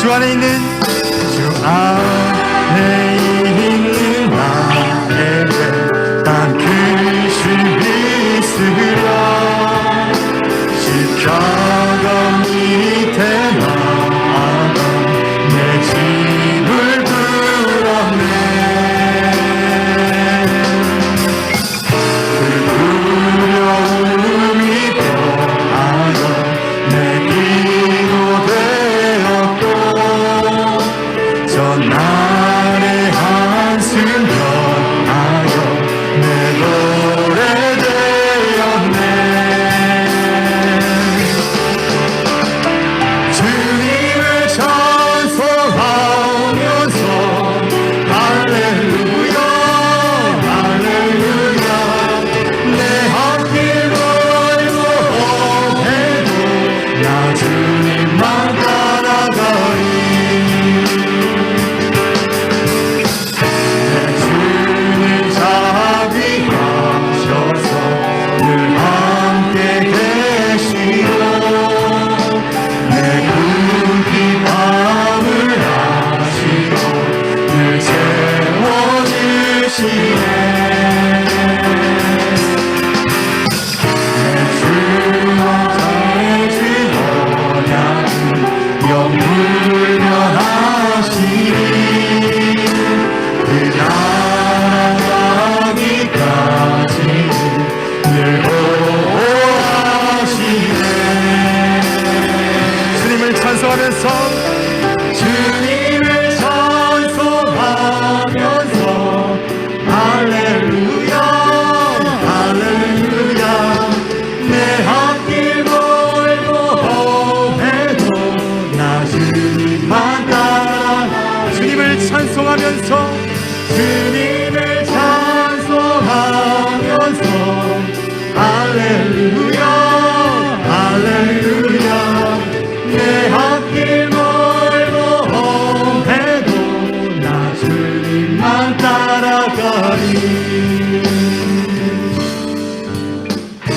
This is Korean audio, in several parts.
주 안에 있는 나에게 땅크신 있으려 십자가 밑에 나아가 내 짐을 들었네. 그 두려움이 변하여 내 기도 되었고 전날의 한숨 변하여 내 노래 되었네. 주님을 찬송하면서 할렐루야 할렐루야 내 앞길 멀고 험해도 나 주님만 따라가리. 내 주님 자비하셔서 늘 함께 계시고 내 굵은 밤을 아시고 늘 채워주시네. 내 주님의 주어야는 영불변하시니 그 나라 가기까지는 늘 보호하시네. 주님을 찬송하면서 할렐루야 할렐루야 내 앞길 멀고 험해도 나 주님만 따라. 주님을 찬송하면서 할렐루야 할렐루야 내 앞길 멀고 험해도 나 주님만 따라가리. 그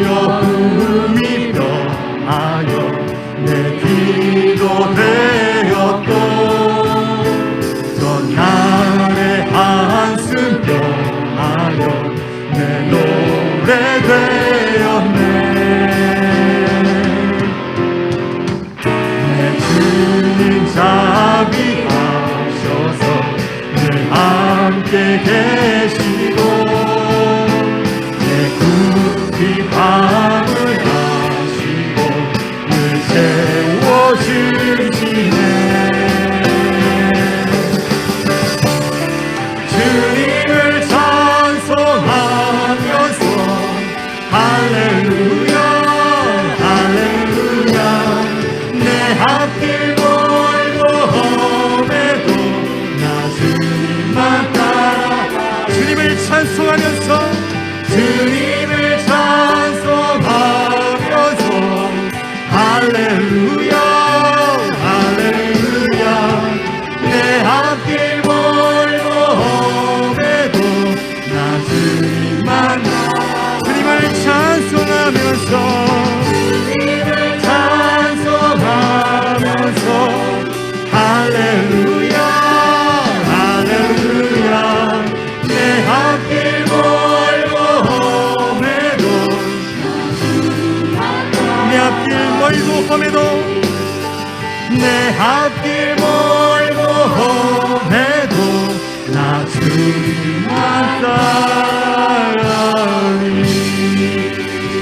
두려움이 변하여 내 기도 되었고 전날의 한숨 변하여 내 노래 되었네. 내 주님 자비하셔서 늘 함께 계시고 내 굵은 밤을 아시고 늘 채워주시네. 주님을 찬송하면서 할렐루야 할렐루야 내 앞길 멀고 험해도 나 주님만 따라. 주님을 찬송하면서 할렐루야 할렐루야 내 앞길 멀고 험해도 나 주님만. 주님을 찬송하면서 할렐루야 할렐루야 내 앞길 멀고 험해도 내 앞길 멀고 험해도 내 앞길 멀고 험해도 나 주님만 따라가리.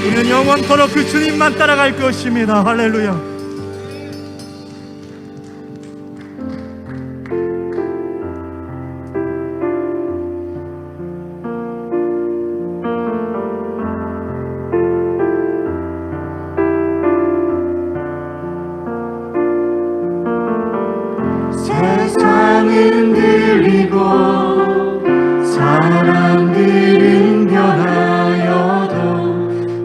우리는 영원토록 그 주님만 따라갈 것입니다. 할렐루야. 세상은 들리고 사람들은 변하여도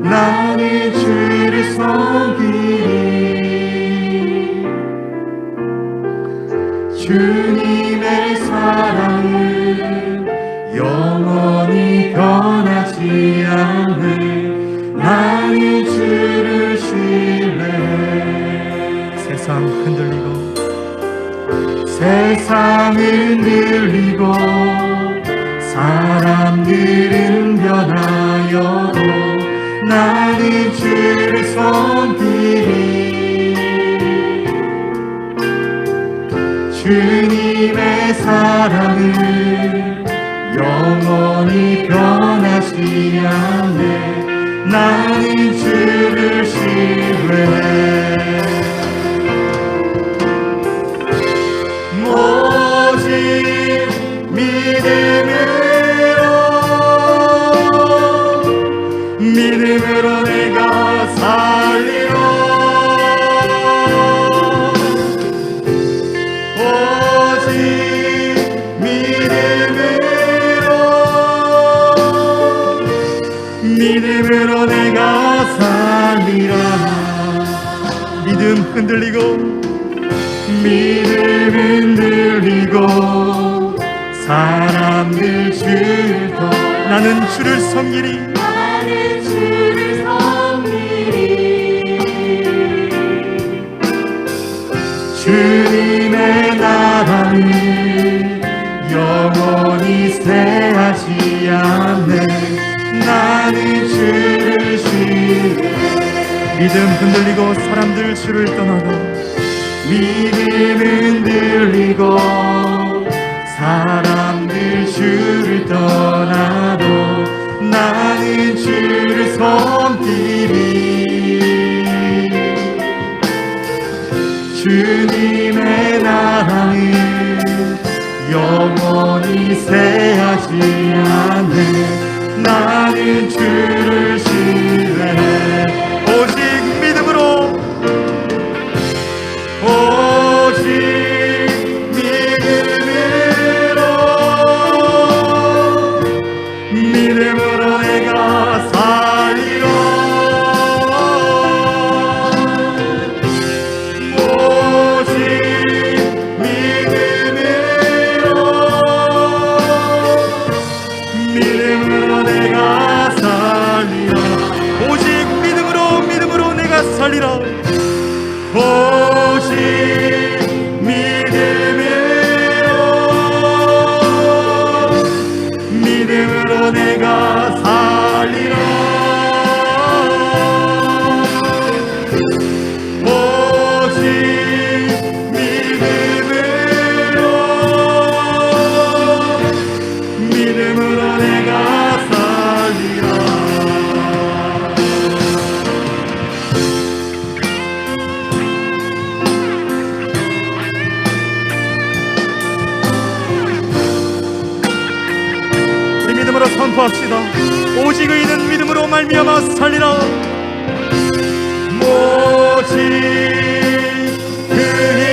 나는 주를 섬기리. 주님의 사랑은 영원히 변하지 않네. 나는 주를 신뢰해. 세상 흔들리고 세상은 흔들리고 사람들은 변하여도 나는 주를 섬기리. 주님의 사랑은 영원히 변하지 않네. 나는 주를 신뢰해. 오직 믿음으로 내가 살리라. 오직 믿음으로 내가 살리라. 믿음 흔들리고 사람들 주를 더 나는 주를 섬기리. 나는 주를 섬기리. 주님의 나라는 영원히 쇠하지 않네. 나는 주를 신뢰해. 믿음 흔들리고 사람들 주를 떠나도 믿음 흔들리고 사람들 주를 떠나도 나는 주를 섬기리. 주님의 나라는 영원히 쇠하지 않네. 나는 주를 신뢰해. 오직 믿음으로 믿음으로 내가 살리라. 오직 믿음으로 내가 살리라. 오직 믿음으로 내가 살리라. 오직 믿음으로 내가 살리라. 오직 믿음으로 내가 살리라. 믿음으로 선포합시다. 오직 의인은 믿음으로 말미암아 살리라. 오직 의인은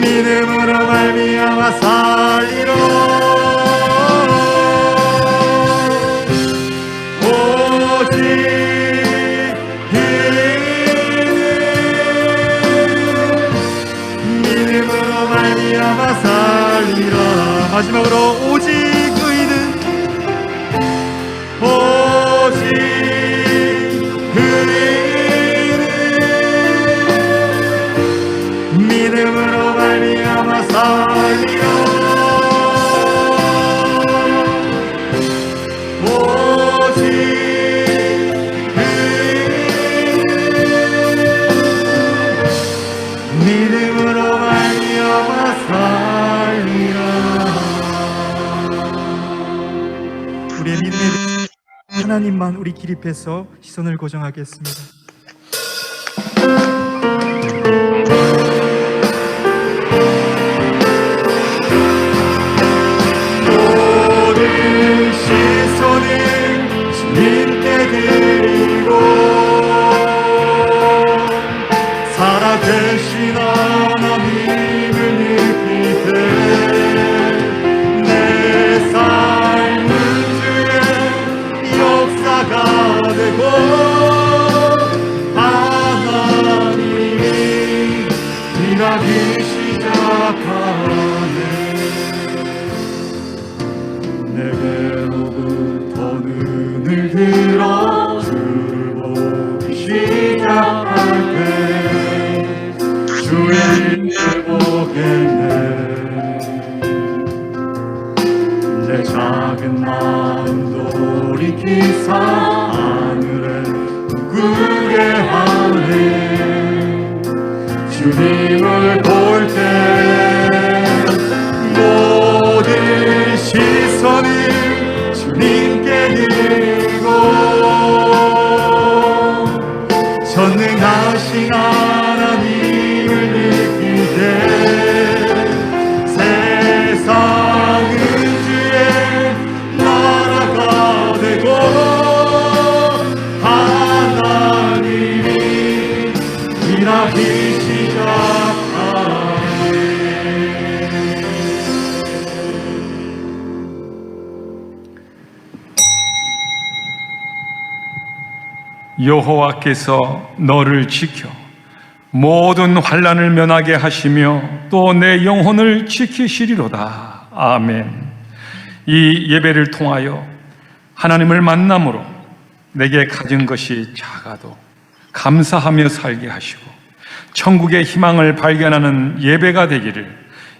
믿음으로 말미암아 살리라. 오직 의인은 믿음으로 말미암아 살리라. 마지막으로 오직 의인은 오직 의인은 믿음으로 말미암아 살리라. 오직 의인은 믿음으로 말미암아 살리라. 우리의 믿음에 대해 하나님만 우리 기립해서 시선을 고정하겠습니다. 모든 시선을 주님께 드리고 살아계신 하나님을 느낄 때 내 삶은 주의 역사가 되고 하나님 주님을 볼 때 모든 시선을 주님께 들고 전능하신 하나님을 느낄 때 세상은 주의 나라가 되고 하나님이 일하기 시작하네. 여호와께서 너를 지켜 모든 환난을 면하게 하시며 또 내 영혼을 지키시리로다. 아멘. 이 예배를 통하여 하나님을 만남으로 내게 가진 것이 작아도 감사하며 살게 하시고 천국의 희망을 발견하는 예배가 되기를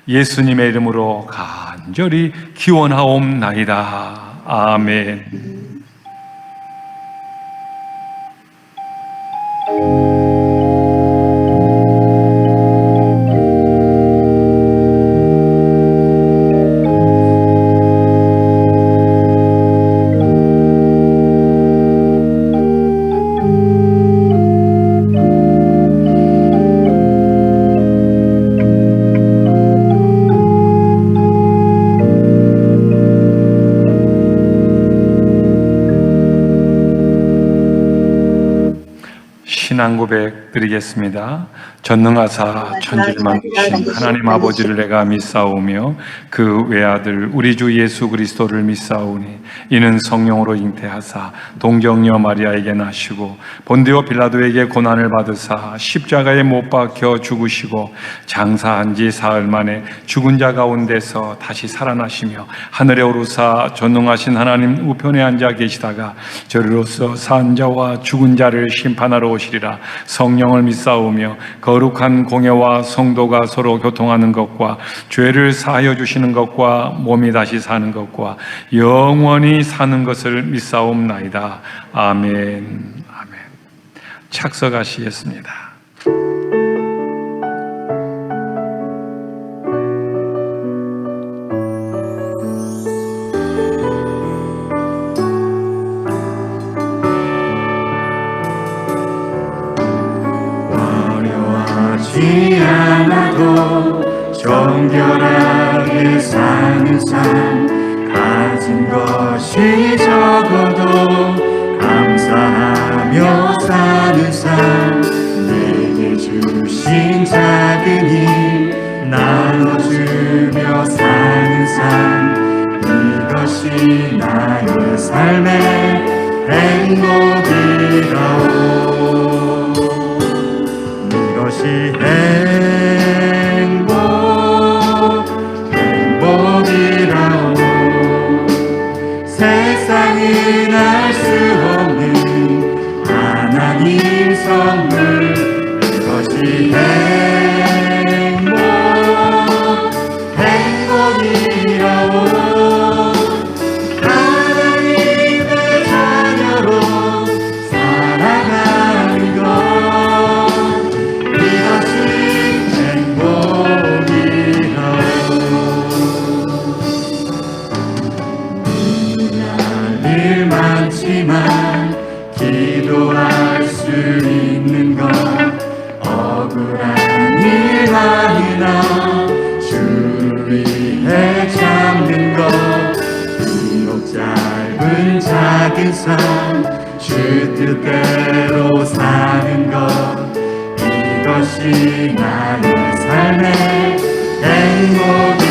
예수님의 이름으로 간절히 기원하옵나이다. 아멘. 신앙 고백 드리겠습니다. 전능하사 천지를 만드신 하나님 아버지를 내가 믿사오며 그 외아들 우리 주 예수 그리스도를 믿사오니 이는 성령으로 잉태하사 동정녀 마리아에게 나시고 본디오 빌라도에게 고난을 받으사 십자가에 못 박혀 죽으시고 장사한 지 사흘 만에 죽은 자 가운데서 다시 살아나시며 하늘에 오르사 전능하신 하나님 우편에 앉아 계시다가 저리로서 산 자와 죽은 자를 심판하러 오시리라. 성령을 믿사오며 거룩한 공예와 성도가 서로 교통하는 것과 죄를 사하여 주시는 것과 몸이 다시 사는 것과 영원히 사는 것을 믿사옵나이다. 아멘. 아멘. 착석하시겠습니다. 화려하지 않아도 정결하게 사는 삶, 가진 것이 적어도 감사하며 사는 삶, 내게 주신 작은 힘 나눠주며 사는 삶, 이것이 나의 삶의 행복이라오. 이것이 행복이라오. 세상은 알 수 없는 하나님 선물, 이것이 행복이라오. 하나님의 자녀로 살아가는 것, 이것이 행복이라오. 일 많지만 기도할 수 있는 것, 억울한 일 많으나 주를 위해 참는 것, 비록 짧은 작은 삶 주 뜻대로 사는 것, 이것이 나의 삶의 행복이라오.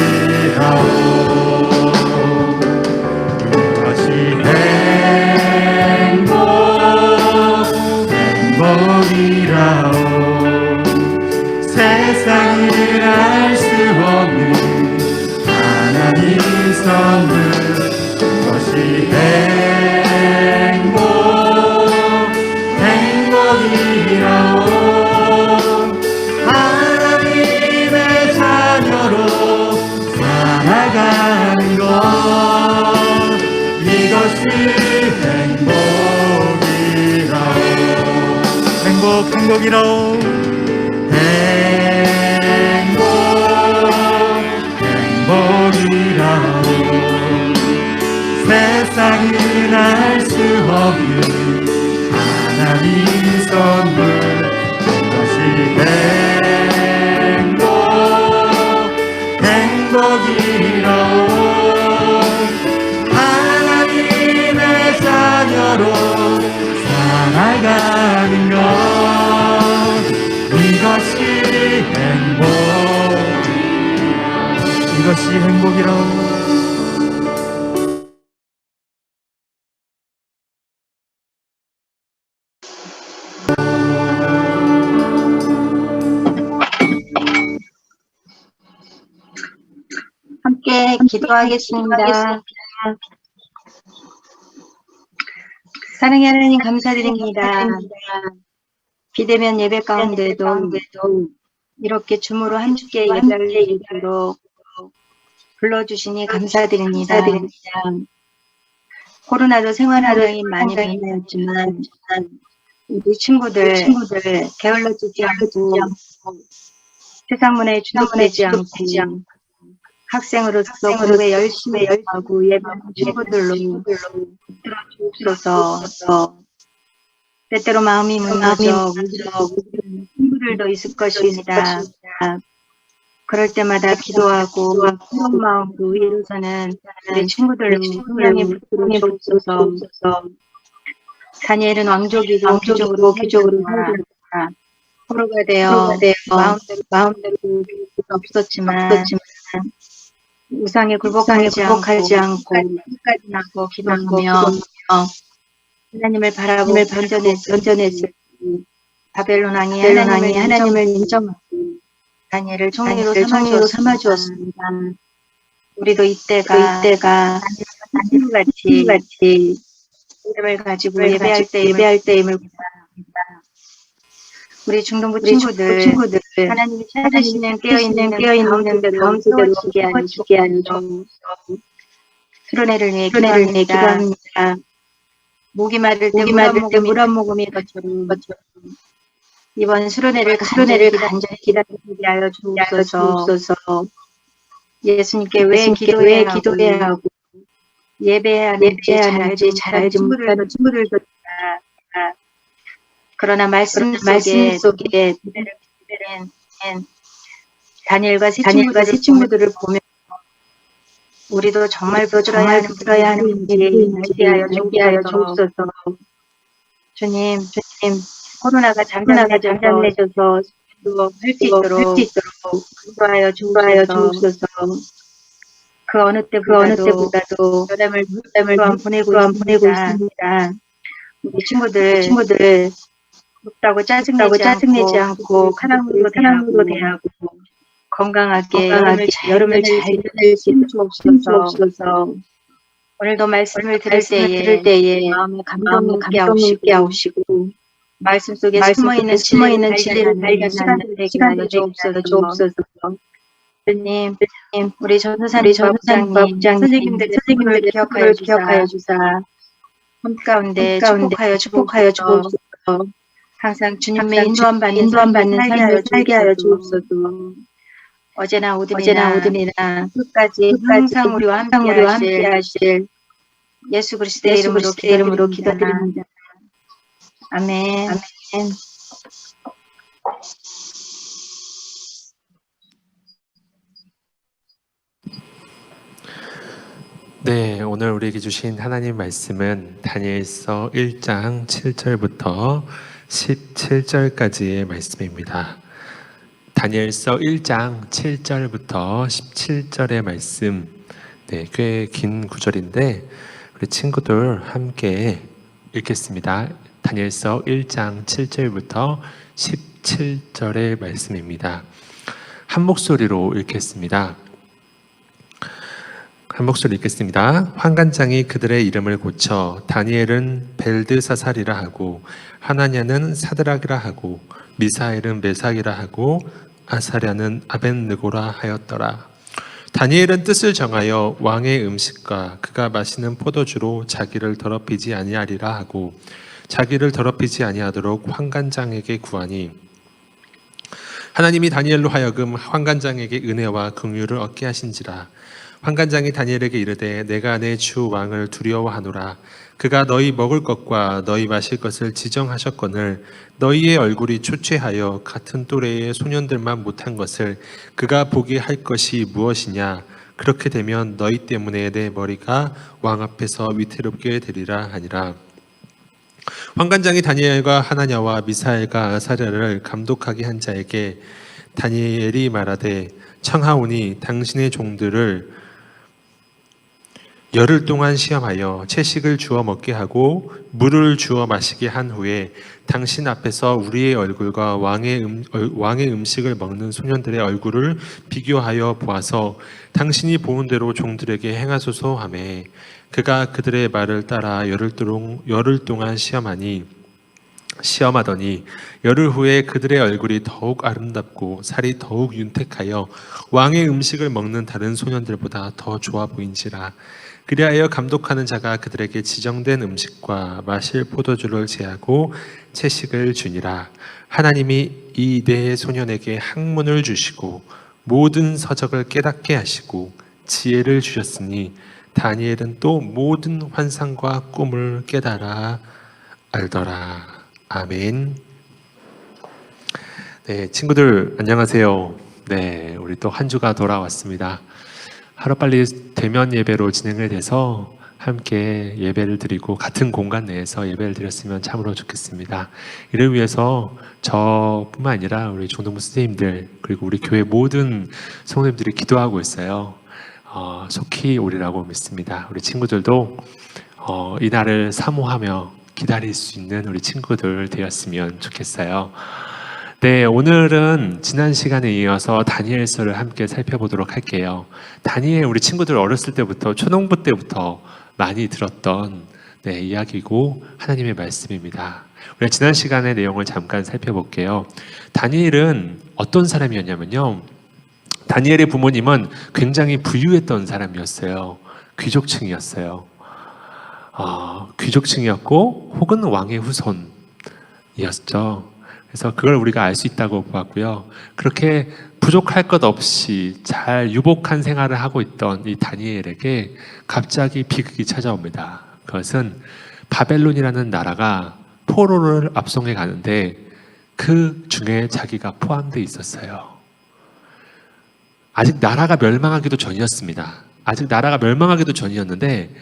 이것이 행복이라오. 세상을 알 수 없는 하나님 선물, 이것이 행복이라오. 하나님의 자녀로 살아가는 것, 이것이 행복이라오. 행복이라오. 나는 알 수 없는 하나님 선물 그것이 행복이라오 하나님의 자녀로 살아가는 것 이것이 행복이라오. 함께 기도하겠습니다. 사랑의 하나님 감사드립니다. 비대면 예배 가운데도 이렇게 줌으로 함께 예배를 드리도록 불러주시니 감사드립니다. 코로나도 생활 환경이 많이 변했지만 우리 친구들 게을러지지 않고 세상 문화에 중독되지 않고 학생으로서 공부에 열심히 하고 예배하는 친구들로 들어주옵소서. 때때로 마음이 무너져 친구들도 있을 것입니다. 그럴 때마다 기도하고 그런 마음으로 이루어서는 우리 친구들을 분명히 붙들어주옵소서. 다니엘은 왕족이고 귀족으로 살다가 포로가 되어 마음대로 없었지만 우상에 굴복하지 않고 끝까지 나고 기도하며 하나님을 바라보고 변전했을 바벨론 왕이 하나님을 인정하고 다니엘을 총리로 삼아주었습니다. 우리도 이때가 같이 이름을 가지고 예배할 때임을 구합니다. 우리 중동부 친구들 하나님이 찾으시는 깨어있는 가운데로 오게 하는 수련회를 위해 기도합니다. 목이 마를 때 물 한 모금이 것처럼 이번 수련회를 간절히 기다리게 하여 주옵소서. 예수님께 왜 기도해야 하고 예배해야 하는지 잘 알지 못하는 친구들도 있다. 그러나 말씀 속에 다니엘과 새 친구들을 보며 우리도 정말 들어야 하는지 알게 하여 주옵소서. 주님, 코로나가 잠잠해져서 할 수 있도록 기도하여 주옵소서. 그 어느 때보다도 여담을 또한 보내고 있습니다. 우리 친구들 덥다고 짜증내지 않고 사랑으로 대하고 건강하게 여름을 잘 보낼 수 주옵소서. 오늘도 말씀을 들을 때에 마음에 감동을 있게 하시고 말씀 속에 숨어있는 진리를 발견하는 시간을 주옵소서. 주님, 우리 전도사님, 선생님들 기억하여 주사 한가운데 축복하여 주옵소서. 항상 주님의 인도함 받는 삶을 살게 하여 주옵소서. 어제나 오늘이나 끝까지 항상 우리와 함께 하실 예수 그리스도의 이름으로 기도드립니다. 아멘. 네, 오늘 우리에게 주신 하나님 말씀은 다니엘서 1장 7절부터 17절까지의 말씀입니다. 다니엘서 1장 7절부터 17절의 말씀, 꽤 긴 구절인데 우리 친구들 함께 읽겠습니다. 다니엘서 1장 7절부터 17절의 말씀입니다. 한 목소리로 읽겠습니다. 환관장이 그들의 이름을 고쳐 다니엘은 벨드사살이라 하고 하나냐는 사드락이라 하고 미사엘은 메삭이라 하고 아사랴는 아벳느고라 하였더라. 다니엘은 뜻을 정하여 왕의 음식과 그가 마시는 포도주로 자기를 더럽히지 아니하리라 하고 자기를 더럽히지 아니하도록 환관장에게 구하니 하나님이 다니엘로 하여금 환관장에게 은혜와 긍휼을 얻게 하신지라. 환관장이 다니엘에게 이르되 내가 내 주 왕을 두려워하노라. 그가 너희 먹을 것과 너희 마실 것을 지정하셨거늘 너희의 얼굴이 초췌하여 같은 또래의 소년들만 못한 것을 그가 보게 할 것이 무엇이냐. 그렇게 되면 너희 때문에 내 머리가 왕 앞에서 위태롭게 되리라 하니라. 환관장이 다니엘과 하나냐와 미사엘과 아사랴를 감독하게 한 자에게 다니엘이 말하되 청하오니 당신의 종들을 열흘 동안 시험하여 채식을 주어 먹게 하고 물을 주어 마시게 한 후에 당신 앞에서 우리의 얼굴과 왕의 음식을 먹는 소년들의 얼굴을 비교하여 보아서 당신이 보은 대로 종들에게 행하소서 하매 그가 그들의 말을 따라 열흘 동안 시험하더니 열흘 후에 그들의 얼굴이 더욱 아름답고 살이 더욱 윤택하여 왕의 음식을 먹는 다른 소년들보다 더 좋아 보인지라. 그리하여 감독하는 자가 그들에게 지정된 음식과 마실 포도주를 제하고 채식을 주니라. 하나님이 이 네 소년에게 학문을 주시고 모든 서적을 깨닫게 하시고 지혜를 주셨으니 다니엘은 또 모든 환상과 꿈을 깨달아 알더라. 아멘. 네, 친구들 안녕하세요. 네, 우리 또 한 주가 돌아왔습니다. 하루빨리 대면 예배로 진행을 돼서 함께 예배를 드리고 같은 공간 내에서 예배를 드렸으면 참으로 좋겠습니다. 이를 위해서 저뿐만 아니라 우리 종동부 선생님들 그리고 우리 교회 모든 성도님들이 기도하고 있어요. 속히 오리라고 믿습니다. 우리 친구들도 이 날을 사모하며 기다릴 수 있는 우리 친구들 되었으면 좋겠어요. 네, 오늘은 지난 시간에 이어서 다니엘서를 함께 살펴보도록 할게요. 다니엘 우리 친구들 어렸을 때부터 초등부 때부터 많이 들었던 이야기고 하나님의 말씀입니다. 우리가 지난 시간의 내용을 잠깐 살펴볼게요. 다니엘은 어떤 사람이었냐면요. 다니엘의 부모님은 굉장히 부유했던 사람이었어요. 귀족층이었어요. 귀족층이었고 혹은 왕의 후손이었죠. 그래서 그걸 우리가 알 수 있다고 보았고요. 그렇게 부족할 것 없이 잘 유복한 생활을 하고 있던 이 다니엘에게 갑자기 비극이 찾아옵니다. 그것은 바벨론이라는 나라가 포로를 압송해 가는데 그 중에 자기가 포함되어 있었어요. 아직 나라가 멸망하기도 전이었습니다. 아직 나라가 멸망하기도 전이었는데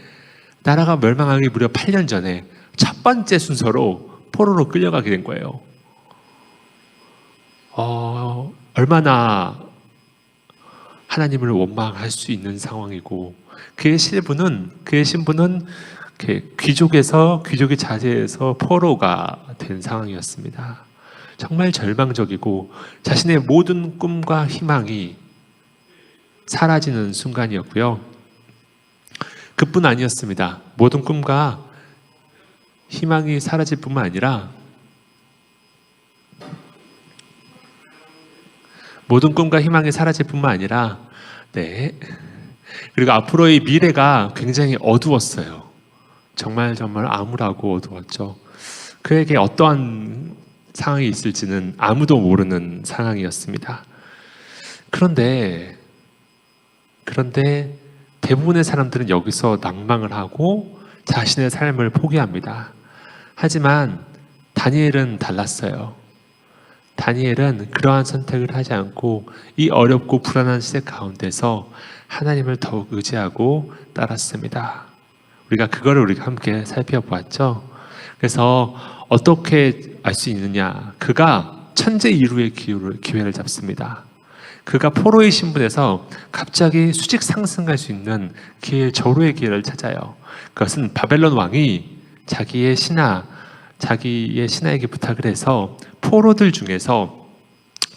나라가 멸망하기 무려 8년 전에 첫 번째 순서로 포로로 끌려가게 된 거예요. 얼마나 하나님을 원망할 수 있는 상황이고 그의 신분은 귀족의 자제에서 포로가 된 상황이었습니다. 정말 절망적이고 자신의 모든 꿈과 희망이 사라지는 순간이었고요. 그뿐 아니었습니다. 모든 꿈과 희망이 사라질 뿐만 아니라 그리고 앞으로의 미래가 굉장히 어두웠어요. 정말 암울하고 어두웠죠. 그에게 어떠한 상황이 있을지는 아무도 모르는 상황이었습니다. 그런데 대부분의 사람들은 여기서 낭망을 하고 자신의 삶을 포기합니다. 하지만 다니엘은 달랐어요. 다니엘은 그러한 선택을 하지 않고 이 어렵고 불안한 시대 가운데서 하나님을 더욱 의지하고 따랐습니다. 우리가 함께 살펴보았죠. 그래서 어떻게 알 수 있느냐? 그가 천재 이루의 기회를 잡습니다. 그가 포로의 신분에서 갑자기 수직 상승할 수 있는 절호의 기회를 찾아요. 그것은 바벨론 왕이 자기의 신하에게 부탁을 해서 포로들 중에서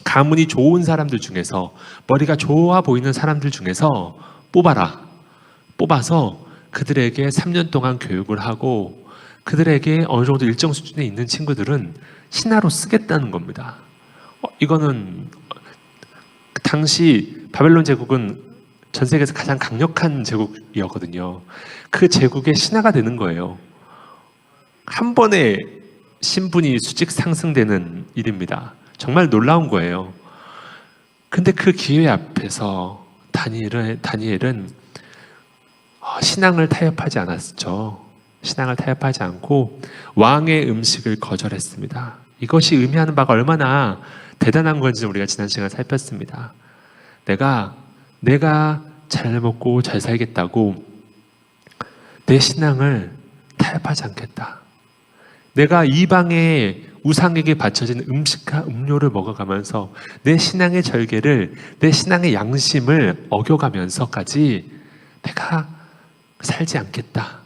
가문이 좋은 사람들 중에서 머리가 좋아 보이는 사람들 중에서 뽑아서 그들에게 3년 동안 교육을 하고 그들에게 어느 정도 일정 수준에 있는 친구들은 신하로 쓰겠다는 겁니다. 이거는 당시 바벨론 제국은 전 세계에서 가장 강력한 제국이었거든요. 그 제국의 신하가 되는 거예요. 한 번에 신분이 수직 상승되는 일입니다. 정말 놀라운 거예요. 근데 그 기회 앞에서 다니엘은 신앙을 타협하지 않았죠. 신앙을 타협하지 않고 왕의 음식을 거절했습니다. 이것이 의미하는 바가 얼마나 대단한 건지 우리가 지난 시간에 살폈습니다. 내가 잘 먹고 잘 살겠다고 내 신앙을 타협하지 않겠다. 내가 이방의 우상에게 바쳐진 음식과 음료를 먹어가면서 내 신앙의 절개를, 내 신앙의 양심을 어겨가면서까지 내가 살지 않겠다.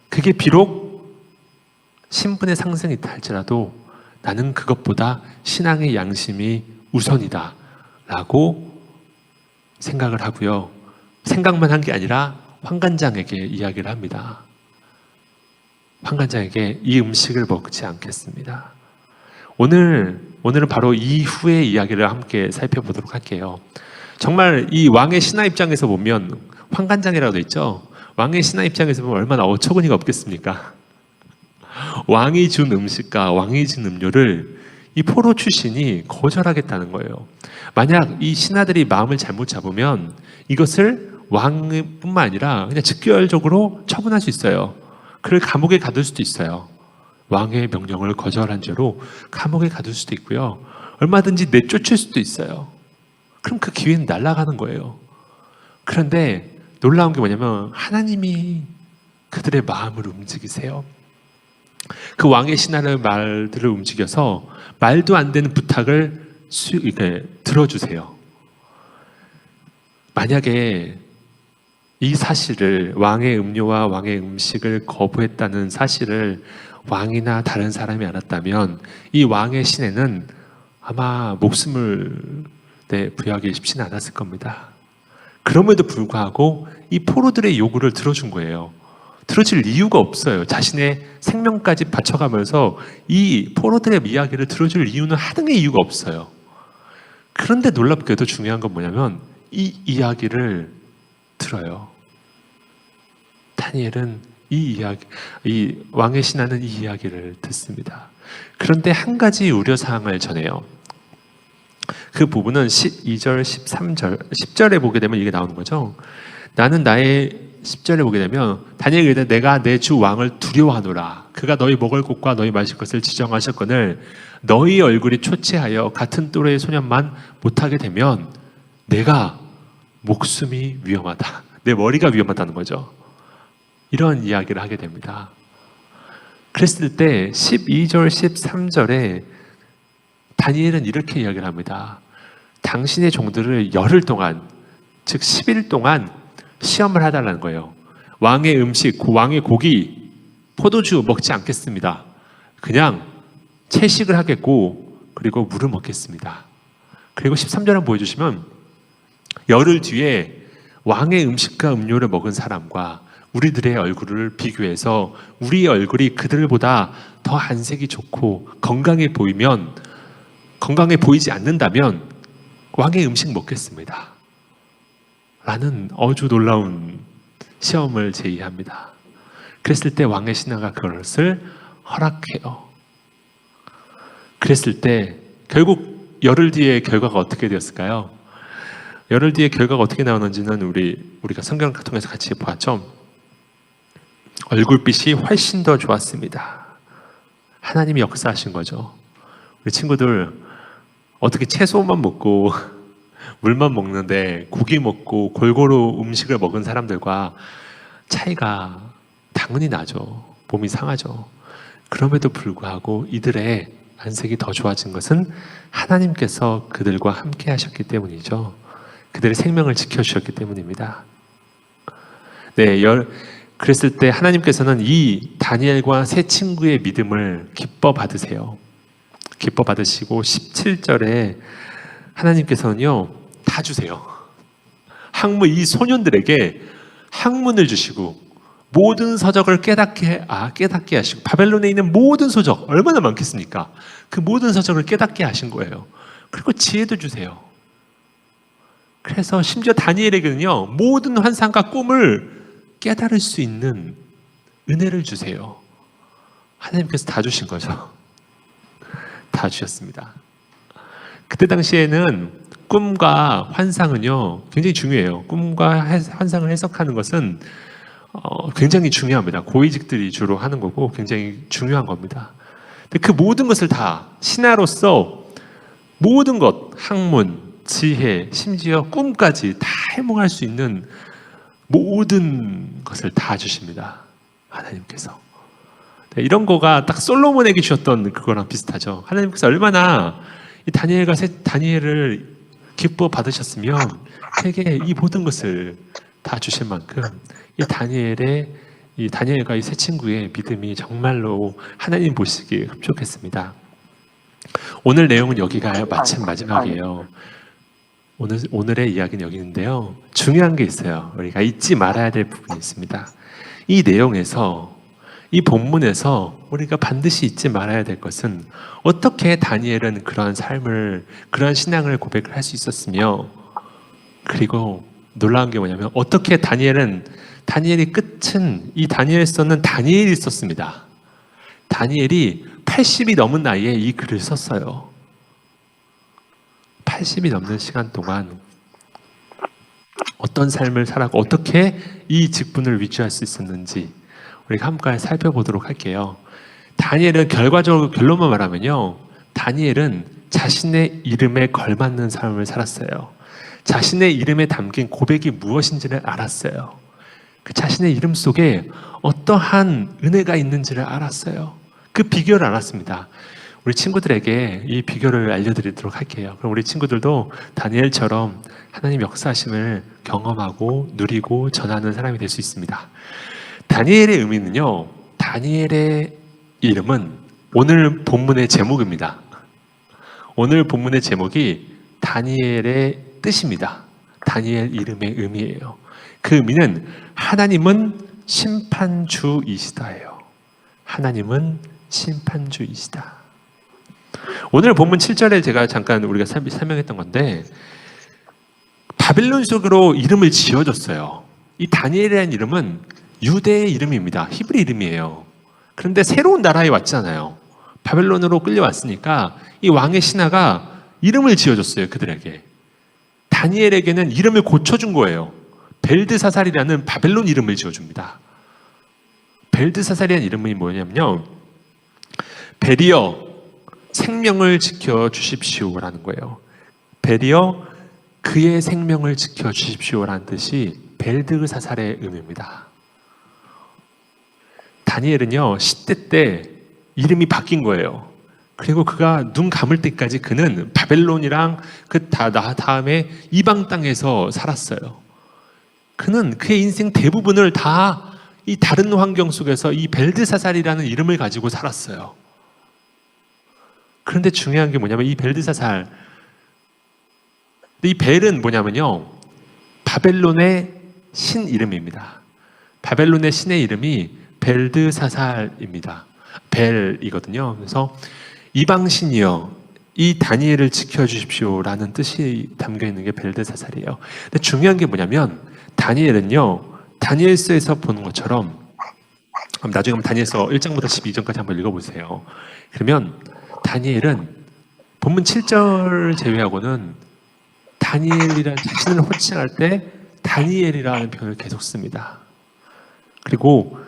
그게 비록 신분의 상승이 있다 할지라도 나는 그것보다 신앙의 양심이 우선이다 라고 생각을 하고요. 생각만 한 게 아니라 환관장에게 이야기를 합니다. 환관장에게 이 음식을 먹지 않겠습니다. 오늘은 바로 이 후의 이야기를 함께 살펴보도록 할게요. 정말 이 왕의 신하 입장에서 보면 환관장이라고 돼 있죠. 왕의 신하 입장에서 보면 얼마나 어처구니가 없겠습니까? 왕이 준 음식과 왕이 준 음료를 이 포로 출신이 거절하겠다는 거예요. 만약 이 신하들이 마음을 잘못 잡으면 이것을 왕뿐만 아니라 그냥 직결적으로 처분할 수 있어요. 그를 감옥에 가둘 수도 있어요. 왕의 명령을 거절한 죄로 감옥에 가둘 수도 있고요. 얼마든지 내쫓을 수도 있어요. 그럼 그 기회는 날아가는 거예요. 그런데 놀라운 게 뭐냐면 하나님이 그들의 마음을 움직이세요. 그 왕의 신하의 말들을 움직여서 말도 안 되는 부탁을 들어주세요. 만약에 이 사실을, 왕의 음료와 왕의 음식을 거부했다는 사실을 왕이나 다른 사람이 알았다면 이 왕의 신하는 아마 목숨을 부여하기 쉽지는 않았을 겁니다. 그럼에도 불구하고 이 포로들의 요구를 들어준 거예요. 들어줄 이유가 없어요. 자신의 생명까지 바쳐가면서 이 포로들의 이야기를 들어줄 이유는 하등의 이유가 없어요. 그런데 놀랍게도 중요한 건 뭐냐면 이 이야기를 들어요. 다니엘은 이 왕의 신하는 이 이야기를 듣습니다. 그런데 한 가지 우려사항을 전해요. 그 부분은 12절, 13절, 10절에 보게 되면 이게 나오는 거죠. 나는 나의 10절에 보게 되면 다니엘이 이르되 내가 내 주 왕을 두려워하노라. 그가 너희 먹을 것과 너희 마실 것을 지정하셨거늘 너희 얼굴이 초췌하여 같은 또래의 소년만 못하게 되면 내가 목숨이 위험하다. 내 머리가 위험하다는 거죠. 이런 이야기를 하게 됩니다. 그랬을 때 12절, 13절에 다니엘은 이렇게 이야기를 합니다. 당신의 종들을 열흘 동안, 즉 10일 동안 시험을 해달라는 거예요. 왕의 음식, 왕의 고기, 포도주 먹지 않겠습니다. 그냥 채식을 하겠고 그리고 물을 먹겠습니다. 그리고 13절 한번 보여주시면 열흘 뒤에 왕의 음식과 음료를 먹은 사람과 우리들의 얼굴을 비교해서 우리의 얼굴이 그들보다 더 안색이 좋고 건강해 보이지 않는다면 왕의 음식 먹겠습니다. 라는 아주 놀라운 시험을 제의합니다. 그랬을 때 왕의 신하가 그것을 허락해요. 그랬을 때 결국 열흘 뒤에 결과가 어떻게 되었을까요? 열흘 뒤에 결과가 어떻게 나오는지는 우리가 성경을 통해서 같이 보았죠. 얼굴빛이 훨씬 더 좋았습니다. 하나님이 역사하신 거죠. 우리 친구들 어떻게 채소만 먹고 물만 먹는데 고기 먹고 골고루 음식을 먹은 사람들과 차이가 당연히 나죠. 몸이 상하죠. 그럼에도 불구하고 이들의 안색이 더 좋아진 것은 하나님께서 그들과 함께 하셨기 때문이죠. 그들의 생명을 지켜주셨기 때문입니다. 그랬을 때 하나님께서는 이 다니엘과 세 친구의 믿음을 기뻐 받으세요. 기뻐 받으시고 17절에 하나님께서는요 다 주세요. 이 소년들에게 학문을 주시고 모든 서적을 깨닫게 하시고 바벨론에 있는 모든 서적 얼마나 많겠습니까? 그 모든 서적을 깨닫게 하신 거예요. 그리고 지혜도 주세요. 그래서 심지어 다니엘에게는요 모든 환상과 꿈을 깨달을 수 있는 은혜를 주세요. 하나님께서 다 주신 거죠. 다 주셨습니다. 그때 당시에는 꿈과 환상은요 굉장히 중요해요. 꿈과 환상을 해석하는 것은 굉장히 중요합니다. 고위직들이 주로 하는 거고 굉장히 중요한 겁니다. 근데 그 모든 것을 다 신하로서 모든 것, 학문, 지혜, 심지어 꿈까지 다 해몽할 수 있는 모든 것을 다 주십니다. 하나님께서. 네, 이런 거가 딱 솔로몬에게 주셨던 그거랑 비슷하죠. 하나님께서 얼마나 이 다니엘을 기뻐 받으셨으면 세계에 이 모든 것을 다 주실 만큼 이 다니엘과 이 세 친구의 믿음이 정말로 하나님 보시기에 흡족했습니다. 오늘 내용은 여기가 마침 마지막이에요. 오늘의 이야기는 여기인데요. 중요한 게 있어요. 우리가 잊지 말아야 될 부분이 있습니다. 이 내용에서, 이 본문에서 우리가 반드시 잊지 말아야 될 것은 어떻게 다니엘은 그러한 삶을, 그러한 신앙을 고백을 할 수 있었으며, 그리고 놀라운 게 뭐냐면 어떻게 다니엘의 끝은 이 다니엘 썼는 다니엘이 썼습니다. 다니엘이 80이 넘은 나이에 이 글을 썼어요. 80이 넘는 시간 동안 어떤 삶을 살았고 어떻게 이 직분을 위치할 수 있었는지 우리가 함께 살펴보도록 할게요. 다니엘은 결과적으로 결론만 말하면요, 다니엘은 자신의 이름에 걸맞는 삶을 살았어요. 자신의 이름에 담긴 고백이 무엇인지를 알았어요. 그 자신의 이름 속에 어떠한 은혜가 있는지를 알았어요. 그 비결을 알았습니다. 우리 친구들에게 이 비결을 알려드리도록 할게요. 그럼 우리 친구들도 다니엘처럼 하나님 역사하심을 경험하고 누리고 전하는 사람이 될 수 있습니다. 다니엘의 의미는요, 다니엘의 이름은 오늘 본문의 제목입니다. 오늘 본문의 제목이 다니엘의 뜻입니다. 다니엘 이름의 의미예요. 그 의미는 하나님은 심판주이시다예요. 하나님은 심판주이시다. 오늘 본문 7절에 제가 잠깐 우리가 설명했던 건데, 바벨론 속으로 이름을 지어줬어요. 이 다니엘이라는 이름은 유대의 이름입니다. 히브리 이름이에요. 그런데 새로운 나라에 왔잖아요. 바벨론으로 끌려왔으니까 이 왕의 신하가 이름을 지어줬어요. 그들에게. 다니엘에게는 이름을 고쳐준 거예요. 벨드사살이라는 바벨론 이름을 지어줍니다. 벨드사살이라는 이름이 뭐냐면요, 벨이여 생명을 지켜주십시오라는 거예요. 벨이여 그의 생명을 지켜주십시오라는 뜻이 벨드사살의 의미입니다. 다니엘은요, 10대 때 이름이 바뀐 거예요. 그리고 그가 눈 감을 때까지 그는 바벨론이랑 다음에 이방 땅에서 살았어요. 그는 그의 인생 대부분을 다 이 다른 환경 속에서 이 벨드사살이라는 이름을 가지고 살았어요. 그런데 중요한 게 뭐냐면 이 벨드사살, 이 벨은 뭐냐면요, 바벨론의 신 이름입니다. 바벨론의 신의 이름이 벨드사살입니다. 벨이거든요. 그래서 이방신이여 이 다니엘을 지켜주십시오라는 뜻이 담겨 있는 게 벨드사살이에요. 근데 중요한 게 뭐냐면 다니엘은요, 다니엘서에서 보는 것처럼, 나중에 한번 다니엘서 1장부터 12장까지 한번 읽어보세요. 그러면 다니엘은 본문 7절 제외하고는 다니엘이라는 자신을 호칭할 때 다니엘이라는 표현을 계속 씁니다. 그리고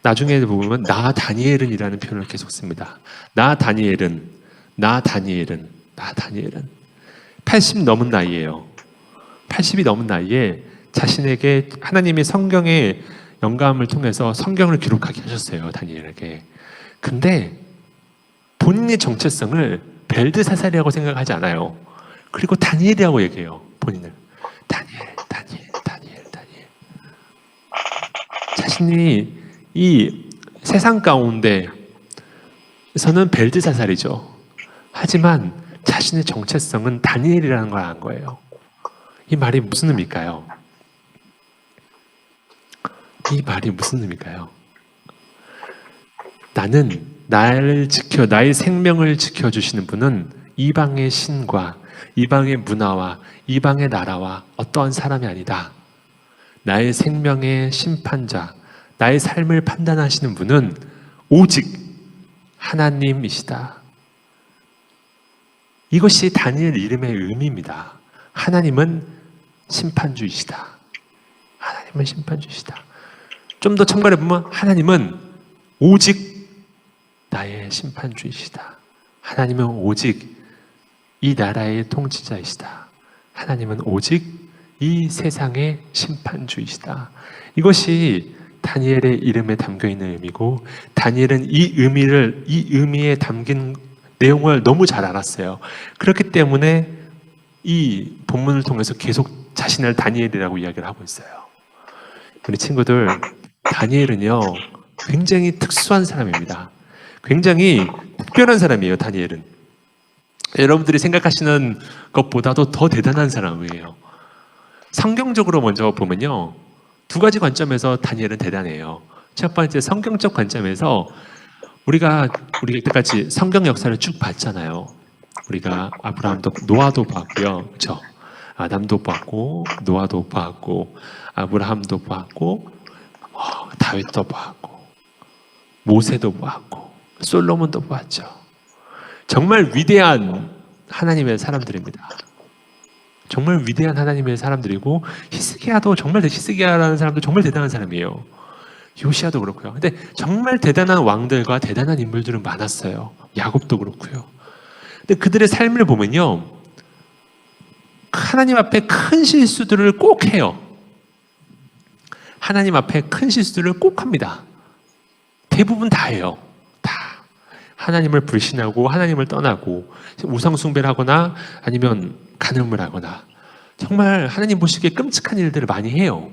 나중에 보면 나 다니엘은 이라는 표현을 계속 씁니다. 나 다니엘은 80 넘은 나이에요. 80이 넘은 나이에 자신에게 하나님이 성경의 영감을 통해서 성경을 기록하게 하셨어요. 다니엘에게. 근데 본인의 정체성을 벨드사살이라고 생각하지 않아요. 그리고 다니엘이라고 얘기해요. 본인을. 다니엘. 자신이 이 세상 가운데서는 벨드사살이죠. 하지만 자신의 정체성은 다니엘이라는 걸 안 거예요. 이 말이 무슨 의미일까요? 나는 나의 생명을 지켜주시는 분은 이방의 신과 이방의 문화와 이방의 나라와 어떠한 사람이 아니다. 나의 생명의 심판자, 나의 삶을 판단하시는 분은 오직 하나님이시다. 이것이 다니엘 이름의 의미입니다. 하나님은 심판주이시다. 하나님은 심판주이시다. 좀 더 정말해 보면 하나님은 오직 나의 심판주이시다. 하나님은 오직 이 나라의 통치자이시다. 하나님은 오직 이 세상의 심판주이시다. 이것이 다니엘의 이름에 담겨 있는 의미고, 다니엘은 이 의미에 담긴 내용을 너무 잘 알았어요. 그렇기 때문에 이 본문을 통해서 계속 자신을 다니엘이라고 이야기를 하고 있어요. 우리 친구들, 다니엘은요 굉장히 특수한 사람입니다. 굉장히 특별한 사람이에요. 다니엘은 여러분들이 생각하시는 것보다도 더 대단한 사람이에요. 성경적으로 먼저 보면요, 두 가지 관점에서 다니엘은 대단해요. 첫 번째, 성경적 관점에서 우리가 이때까지 성경 역사를 쭉 봤잖아요. 우리가 아브라함도, 노아도 봤고요, 그렇죠? 아담도 봤고, 노아도 봤고, 아브라함도 봤고, 다윗도 봤고, 모세도 봤고, 솔로몬도 봤죠. 정말 위대한 하나님의 사람들입니다. 정말 위대한 하나님의 사람들이고, 히스기야라는 사람도 정말 대단한 사람이에요. 요시야도 그렇고요. 근데 정말 대단한 왕들과 대단한 인물들은 많았어요. 야곱도 그렇고요. 근데 그들의 삶을 보면요, 하나님 앞에 큰 실수들을 꼭 해요. 하나님 앞에 큰 실수들을 꼭 합니다. 대부분 다 해요. 다. 하나님을 불신하고 하나님을 떠나고 우상숭배를 하거나 아니면 간음을 하거나 정말 하나님 보시기에 끔찍한 일들을 많이 해요.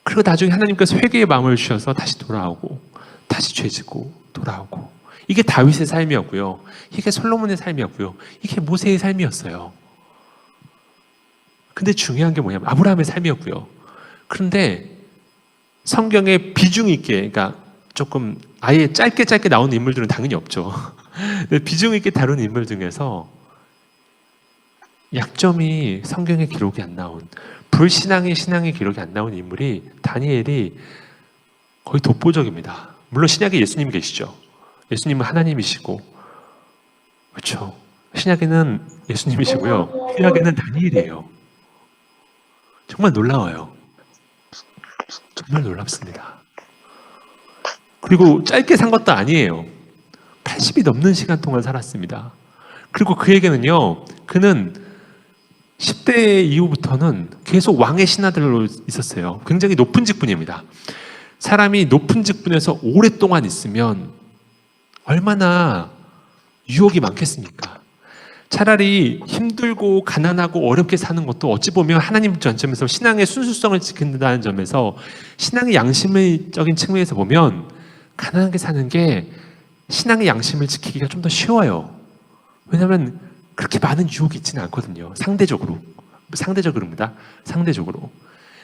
그리고 나중에 하나님께서 회개의 마음을 주셔서 다시 돌아오고 다시 죄짓고 돌아오고. 이게 다윗의 삶이었고요. 이게 솔로몬의 삶이었고요. 이게 모세의 삶이었어요. 근데 중요한 게 뭐냐면 아브라함의 삶이었고요. 그런데 성경에 비중 있게, 그러니까 조금 아예 짧게 나오는 인물들은 당연히 없죠. 비중 있게 다룬 인물 중에서 약점이 성경에 기록이 안 나온, 불신앙의 신앙의 기록이 안 나온 인물이 다니엘이 거의 독보적입니다. 물론 신약에 예수님 계시죠. 예수님은 하나님이시고, 그렇죠. 신약에는 예수님이시고요. 신약에는 다니엘이에요. 정말 놀라워요. 정말 놀랍습니다. 그리고 짧게 산 것도 아니에요. 80이 넘는 시간 동안 살았습니다. 그리고 그에게는요, 그는 10대 이후부터는 계속 왕의 신하들로 있었어요. 굉장히 높은 직분입니다. 사람이 높은 직분에서 오랫동안 있으면 얼마나 유혹이 많겠습니까? 차라리 힘들고 가난하고 어렵게 사는 것도 어찌 보면 하나님 관점에서 신앙의 순수성을 지킨다는 점에서, 신앙의 양심적인 측면에서 보면 가난하게 사는 게 신앙의 양심을 지키기가 좀 더 쉬워요. 왜냐하면 그렇게 많은 유혹이 있지는 않거든요. 상대적으로입니다. 상대적으로.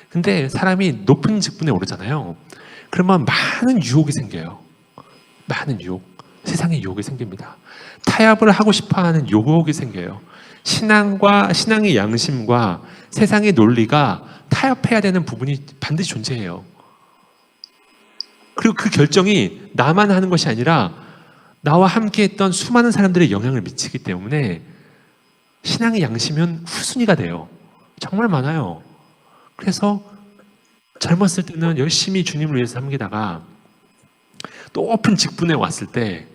근데 사람이 높은 직분에 오르잖아요. 그러면 많은 유혹이 생겨요. 많은 유혹. 세상에 유혹이 생깁니다. 타협을 하고 싶어하는 유혹이 생겨요. 신앙의 양심과 세상의 논리가 타협해야 되는 부분이 반드시 존재해요. 그리고 그 결정이 나만 하는 것이 아니라 나와 함께했던 수많은 사람들의 영향을 미치기 때문에 신앙의 양심은 후순위가 돼요. 정말 많아요. 그래서 젊었을 때는 열심히 주님을 위해서 섬기다가 높은 직분에 왔을 때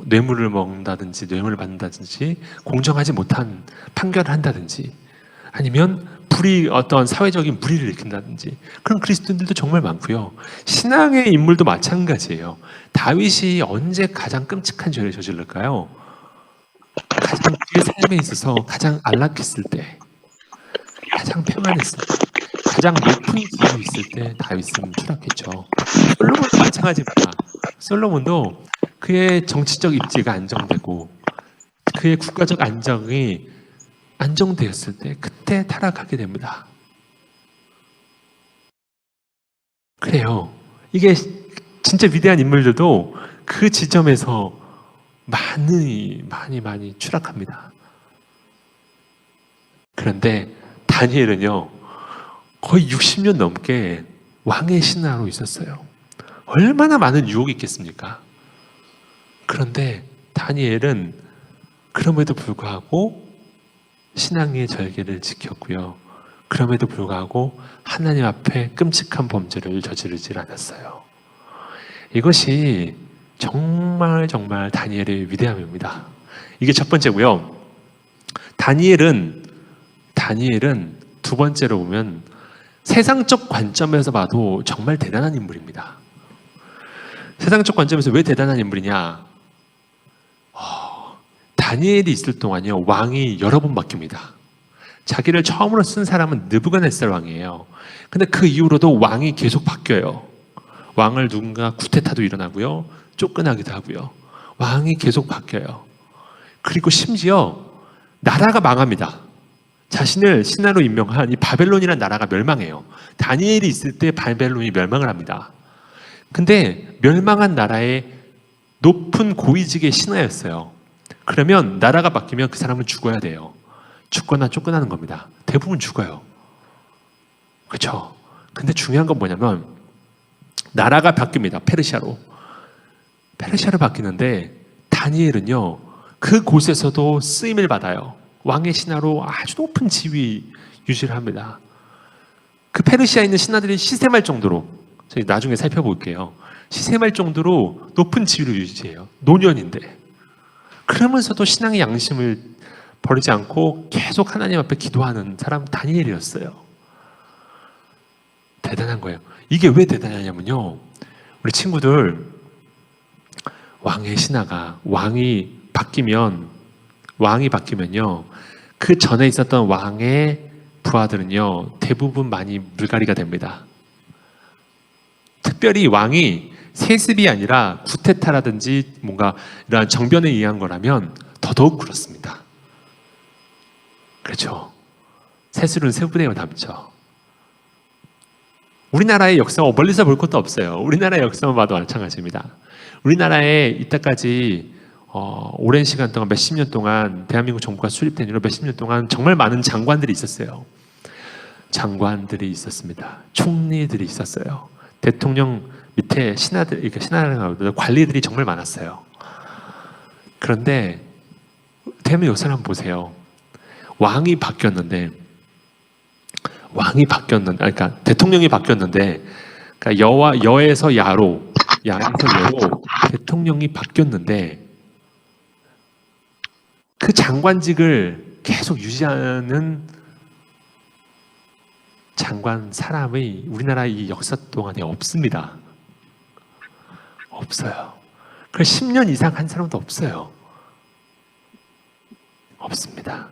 뇌물을 먹는다든지 뇌물을 받는다든지 공정하지 못한 판결을 한다든지 아니면 어떤 사회적인 불의를 일으킨다든지 그런 그리스도인들도 정말 많고요. 신앙의 인물도 마찬가지예요. 다윗이 언제 가장 끔찍한 죄를 저질렀을까요? 가장 그의 삶에 있어서 가장 안락했을 때, 가장 평안했을 때, 가장 높은 기운이 있을 때 다윗은 추락했죠. 솔로몬도 마찬가지입니다. 솔로몬도 그의 정치적 입지가 안정되고 그의 국가적 안정이 안정되었을 때 그때 타락하게 됩니다. 그래요. 이게 진짜 위대한 인물들도 그 지점에서 많이 추락합니다. 그런데 다니엘은요, 거의 60년 넘게 왕의 신하로 있었어요. 얼마나 많은 유혹이 있겠습니까? 그런데 다니엘은 그럼에도 불구하고 신앙의 절개를 지켰고요. 그럼에도 불구하고 하나님 앞에 끔찍한 범죄를 저지르지 않았어요. 이것이 정말 다니엘의 위대함입니다. 이게 첫 번째고요. 다니엘은 두 번째로 보면 세상적 관점에서 봐도 정말 대단한 인물입니다. 세상적 관점에서 왜 대단한 인물이냐? 다니엘이 있을 동안요, 왕이 여러 번 바뀝니다. 자기를 처음으로 쓴 사람은 느부갓네살 왕이에요. 근데 그 이후로도 왕이 계속 바뀌어요. 왕을 누군가 쿠데타도 일어나고요, 쫓겨나기도 하고요. 왕이 계속 바뀌어요. 그리고 심지어 나라가 망합니다. 자신을 신하로 임명한 이 바벨론이라는 나라가 멸망해요. 다니엘이 있을 때 바벨론이 멸망을 합니다. 근데 멸망한 나라의 높은 고위직의 신하였어요. 그러면 나라가 바뀌면 그 사람은 죽어야 돼요. 죽거나 쫓겨나는 겁니다. 대부분 죽어요. 그렇죠? 근데 중요한 건 뭐냐면 나라가 바뀝니다. 페르시아로 바뀌는데 다니엘은요, 그곳에서도 쓰임을 받아요. 왕의 신하로 아주 높은 지위 유지를 합니다. 그 페르시아에 있는 신하들이 시샘할 정도로, 저희 나중에 살펴볼게요. 시샘할 정도로 높은 지위를 유지해요. 노년인데. 그러면서도 신앙의 양심을 버리지 않고 계속 하나님 앞에 기도하는 사람 다니엘이었어요. 대단한 거예요. 이게 왜 대단하냐면요, 우리 친구들, 왕의 신하가 왕이 바뀌면요, 그 전에 있었던 왕의 부하들은요, 대부분 많이 물갈이가 됩니다. 특별히 왕이 세습이 아니라 쿠데타라든지 뭔가 이러한 정변에 의한 거라면 더더욱 그렇습니다. 그렇죠? 세술은 세분의 담죠. 우리나라의 역사 멀리서 볼 것도 없어요. 우리나라의 역사만 봐도 마찬가지입니다. 우리나라에 이때까지 오랜 시간 동안, 몇십 년 동안 대한민국 정부가 수립된 이후로 몇십 년 동안 정말 많은 장관들이 있었어요. 장관들이 있었습니다. 총리들이 있었어요. 대통령 밑에 신하들, 관리들이 정말 많았어요. 그런데 대한민국 역사를 한번 보세요. 왕이 바뀌었는데, 그러니까 대통령이 바뀌었는데, 그러니까 여에서 야로, 야에서 여로 대통령이 바뀌었는데, 그 장관직을 계속 유지하는 장관 사람이 우리나라 이 역사 동안에 없습니다. 없어요. 그 10년 이상 한 사람도 없어요. 없습니다.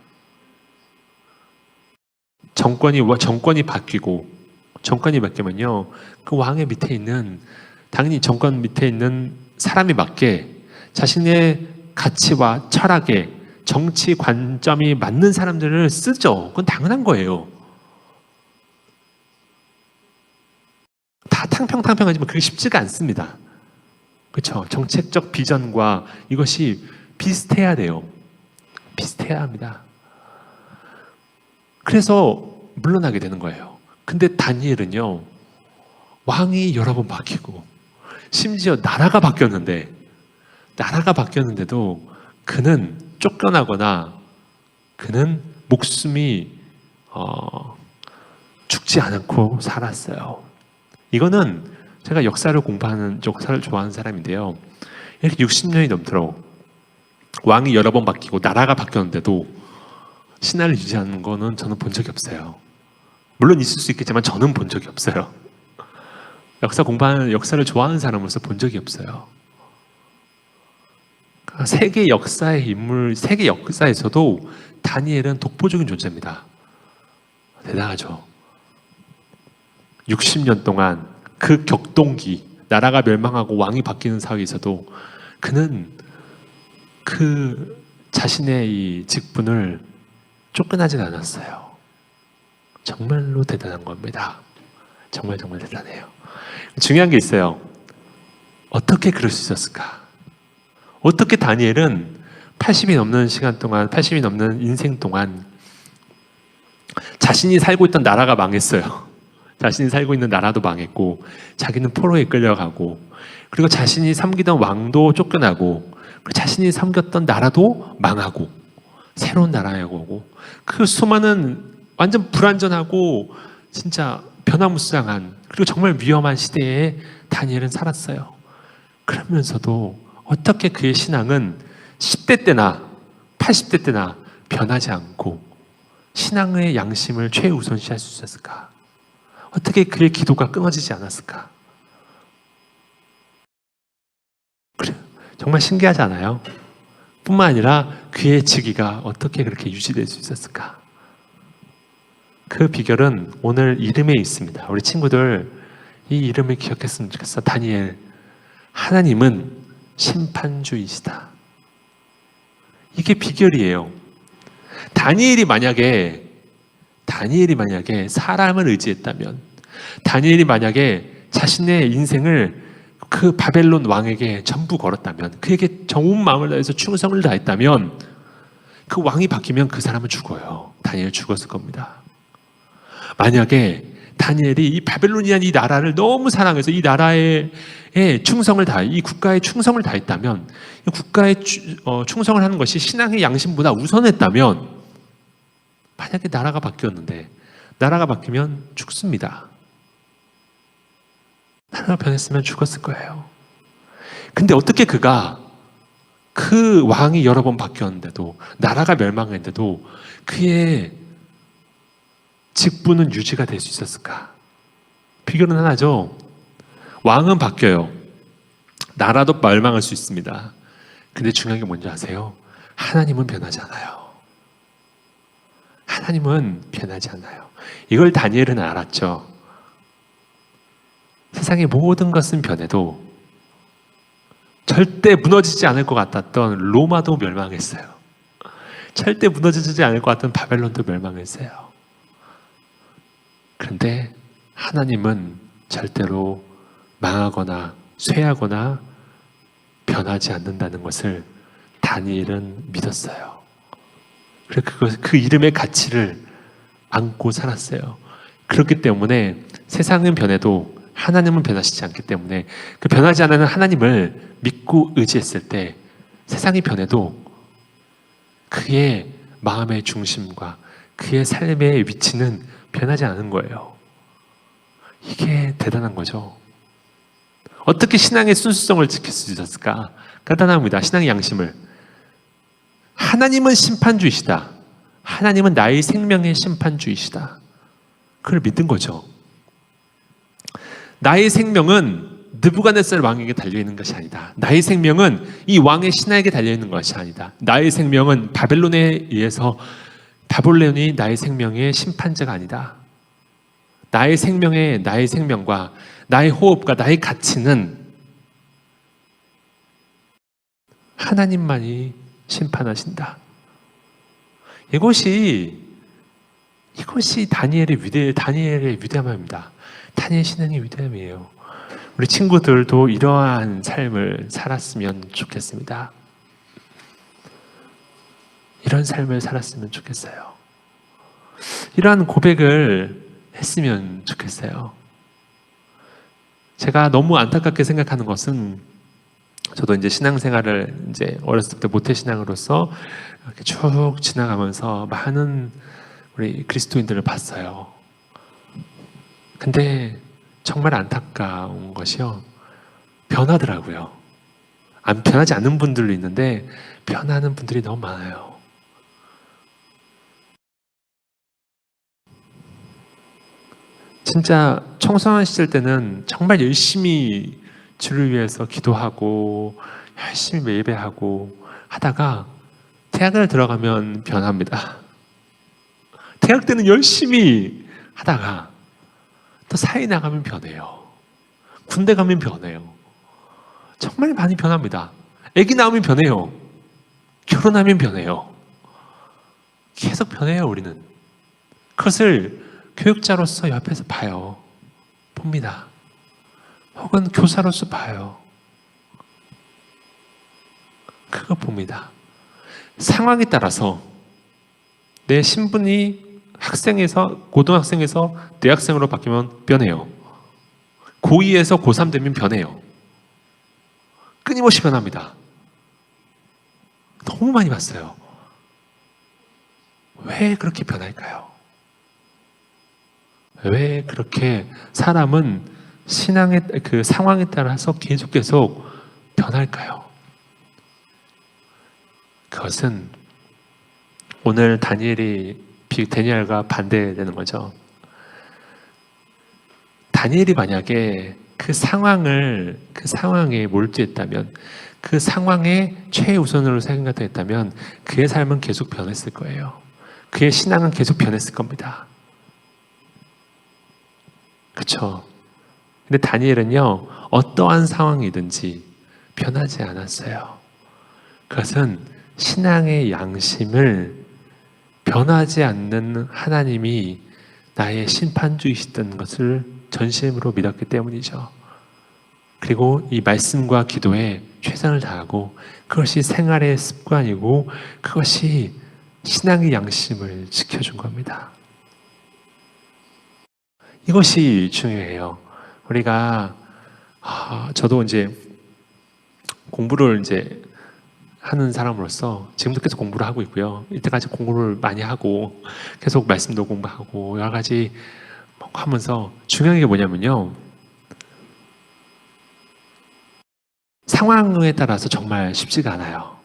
정권이 바뀌면요, 그 왕의 밑에 있는, 당연히 정권 밑에 있는 사람이 맞게 자신의 가치와 철학에 정치 관점이 맞는 사람들을 쓰죠. 그건 당연한 거예요. 다 탕평하지만 그게 쉽지가 않습니다. 그렇죠? 정책적 비전과 이것이 비슷해야 돼요. 비슷해야 합니다. 그래서 물러나게 되는 거예요. 근데 다니엘은요, 왕이 여러 번 바뀌고 심지어 나라가 바뀌었는데도 그는 쫓겨나거나 역사는 목숨이 죽지 않고 살았어요. 이거는 제가 역사를 좋아하는 사람인데요. 이렇게 60년이 넘도록 왕이 여러 번 바뀌고 나라가 바뀌었는데도 신화를 유지하는 거는 저는 본 적이 없어요. 물론 있을 수 있겠지만 저는 본 적이 없어요. 역사를 좋아하는 사람으로서 본 적이 없어요. 세계 역사의 인물, 세계 역사에서도 다니엘은 독보적인 존재입니다. 대단하죠. 60년 동안 그 격동기, 나라가 멸망하고 왕이 바뀌는 사회에서도 그는 그 자신의 이 직분을 쫓겨나지 않았어요. 정말로 대단한 겁니다. 정말 대단해요. 중요한 게 있어요. 어떻게 그럴 수 있었을까? 어떻게 다니엘은 80이 넘는 시간 동안, 80이 넘는 인생 동안 자신이 살고 있던 나라가 망했어요. 자신이 살고 있는 나라도 망했고, 자기는 포로에 끌려가고, 그리고 자신이 섬기던 왕도 쫓겨나고, 그리고 자신이 섬겼던 나라도 망하고, 새로운 나라에 오고, 그 수많은 완전 불완전하고 진짜 변화무쌍한, 그리고 정말 위험한 시대에 다니엘은 살았어요. 그러면서도 어떻게 그의 신앙은 10대 때나 80대 때나 변하지 않고 신앙의 양심을 최우선시할 수 있었을까? 어떻게 그의 기도가 끊어지지 않았을까? 그래, 정말 신기하지 않아요? 뿐만 아니라 그의 직위가 어떻게 그렇게 유지될 수 있었을까? 그 비결은 오늘 이름에 있습니다. 우리 친구들 이 이름을 기억했으면 좋겠어. 다니엘. 하나님은 심판주이시다. 이게 비결이에요. 다니엘이 만약에 사람을 의지했다면, 다니엘이 만약에 자신의 인생을 그 바벨론 왕에게 전부 걸었다면, 그에게 온 마음을 다해서 충성을 다했다면, 그 왕이 바뀌면 그 사람은 죽어요. 다니엘 죽었을 겁니다. 만약에 다니엘이 이 바벨론이라는 이 나라를 너무 사랑해서 이 나라에 충성을 다해, 이 국가에 충성을 다했다면, 이 국가에 충성을 하는 것이 신앙의 양심보다 우선했다면, 만약에 나라가 바뀌었는데, 나라가 바뀌면 죽습니다. 나라가 변했으면 죽었을 거예요. 근데 어떻게 그가 그 왕이 여러 번 바뀌었는데도, 나라가 멸망했는데도 그의 직분은 유지가 될 수 있었을까? 비결은 하나죠. 왕은 바뀌어요. 나라도 멸망할 수 있습니다. 근데 중요한 게 뭔지 아세요? 하나님은 변하지 않아요. 하나님은 변하지 않아요. 이걸 다니엘은 알았죠. 세상의 모든 것은 변해도 절대 무너지지 않을 것 같았던 로마도 멸망했어요. 절대 무너지지 않을 것 같던 바벨론도 멸망했어요. 그런데 하나님은 절대로 망하거나 쇠하거나 변하지 않는다는 것을 다니엘은 믿었어요. 그래서 그 이름의 가치를 안고 살았어요. 그렇기 때문에 세상은 변해도 하나님은 변하시지 않기 때문에 그 변하지 않는 하나님을 믿고 의지했을 때 세상이 변해도 그의 마음의 중심과 그의 삶의 위치는 변하지 않은 거예요. 이게 대단한 거죠. 어떻게 신앙의 순수성을 지킬 수 있었을까? 간단합니다. 신앙의 양심을. 하나님은 심판주이시다. 하나님은 나의 생명의 심판주이시다. 그걸 믿는 거죠. 나의 생명은 느부갓네살 왕에게 달려있는 것이 아니다. 나의 생명은 이 왕의 신하에게 달려있는 것이 아니다. 나의 생명은 바벨론에 의해서 바벨론이 나의 생명의 심판자가 아니다. 나의 생명과 나의 호흡과 나의 가치는 하나님만이 심판하신다. 이것이 다니엘의 위대함입니다. 다니엘 신앙의 위대함이에요. 우리 친구들도 이러한 삶을 살았으면 좋겠습니다. 이런 삶을 살았으면 좋겠어요. 이러한 고백을 했으면 좋겠어요. 제가 너무 안타깝게 생각하는 것은, 저도 이제 신앙생활을 이제 어렸을 때부터 모태신앙으로서 이렇게 쭉 지나가면서 많은 우리 그리스도인들을 봤어요. 근데 정말 안타까운 것이요, 변하더라고요. 안 변하지 않는 분들도 있는데 변하는 분들이 너무 많아요. 진짜 청소년 시절 때는 정말 열심히 주를 위해서 기도하고 열심히 예배하고 하다가 대학을 들어가면 변합니다. 대학 때는 열심히 하다가 또 사회 나가면 변해요. 군대 가면 변해요. 정말 많이 변합니다. 아기 낳으면 변해요. 결혼하면 변해요. 계속 변해요, 우리는. 그것을 교육자로서 옆에서 봐요. 봅니다. 혹은 교사로서 봐요. 그거 봅니다. 상황에 따라서 내 신분이 고등학생에서 대학생으로 바뀌면 변해요. 고2에서 고3 되면 변해요. 끊임없이 변합니다. 너무 많이 봤어요. 왜 그렇게 변할까요? 왜 그렇게 사람은 신앙의 그 상황에 따라서 계속 변할까요? 그것은 오늘 다니엘과 반대되는 거죠. 다니엘이 만약에 그 상황에 몰두했다면, 그 상황에 최우선으로 생각했다면 그의 삶은 계속 변했을 거예요. 그의 신앙은 계속 변했을 겁니다. 그렇죠? 근데 다니엘은요, 어떠한 상황이든지 변하지 않았어요. 그것은 신앙의 양심을 변하지 않는 하나님이 나의 심판주이시던 것을 전심으로 믿었기 때문이죠. 그리고 이 말씀과 기도에 최선을 다하고, 그것이 생활의 습관이고 그것이 신앙의 양심을 지켜준 겁니다. 이것이 중요해요. 우리가 저도 이제 공부를 이제 하는 사람으로서 지금도 계속 공부를 하고 있고요. 이때까지 공부를 많이 하고 계속 말씀도 공부하고 여러 가지 하면서 중요한 게 뭐냐면요, 상황에 따라서 정말 쉽지가 않아요.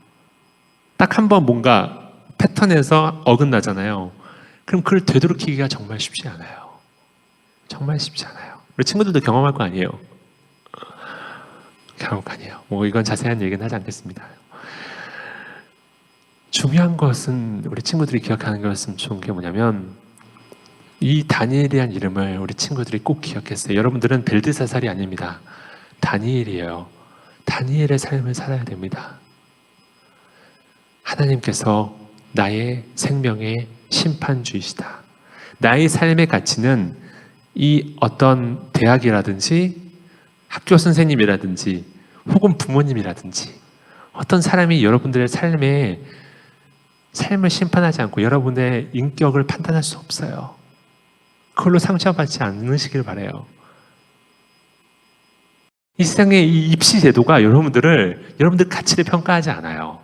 딱 한 번 뭔가 패턴에서 어긋나잖아요. 그럼 그걸 되돌이키기가 정말 쉽지 않아요. 정말 쉽지 않아요. 우리 친구들도 경험할 거 아니에요. 경험할 거 아니에요. 뭐 이건 자세한 얘기는 하지 않겠습니다. 중요한 것은, 우리 친구들이 기억하는 것은 좋은 게 뭐냐면, 이 다니엘이란 이름을 우리 친구들이 꼭 기억했어요. 여러분들은 벨드사살이 아닙니다. 다니엘이에요. 다니엘의 삶을 살아야 됩니다. 하나님께서 나의 생명의 심판주이시다. 나의 삶의 가치는 이 어떤 대학이라든지 학교 선생님이라든지 혹은 부모님이라든지 어떤 사람이 여러분들의 삶을 심판하지 않고 여러분의 인격을 판단할 수 없어요. 그걸로 상처받지 않으시길 바라요. 이 세상의 이 입시 제도가 여러분들 가치를 평가하지 않아요.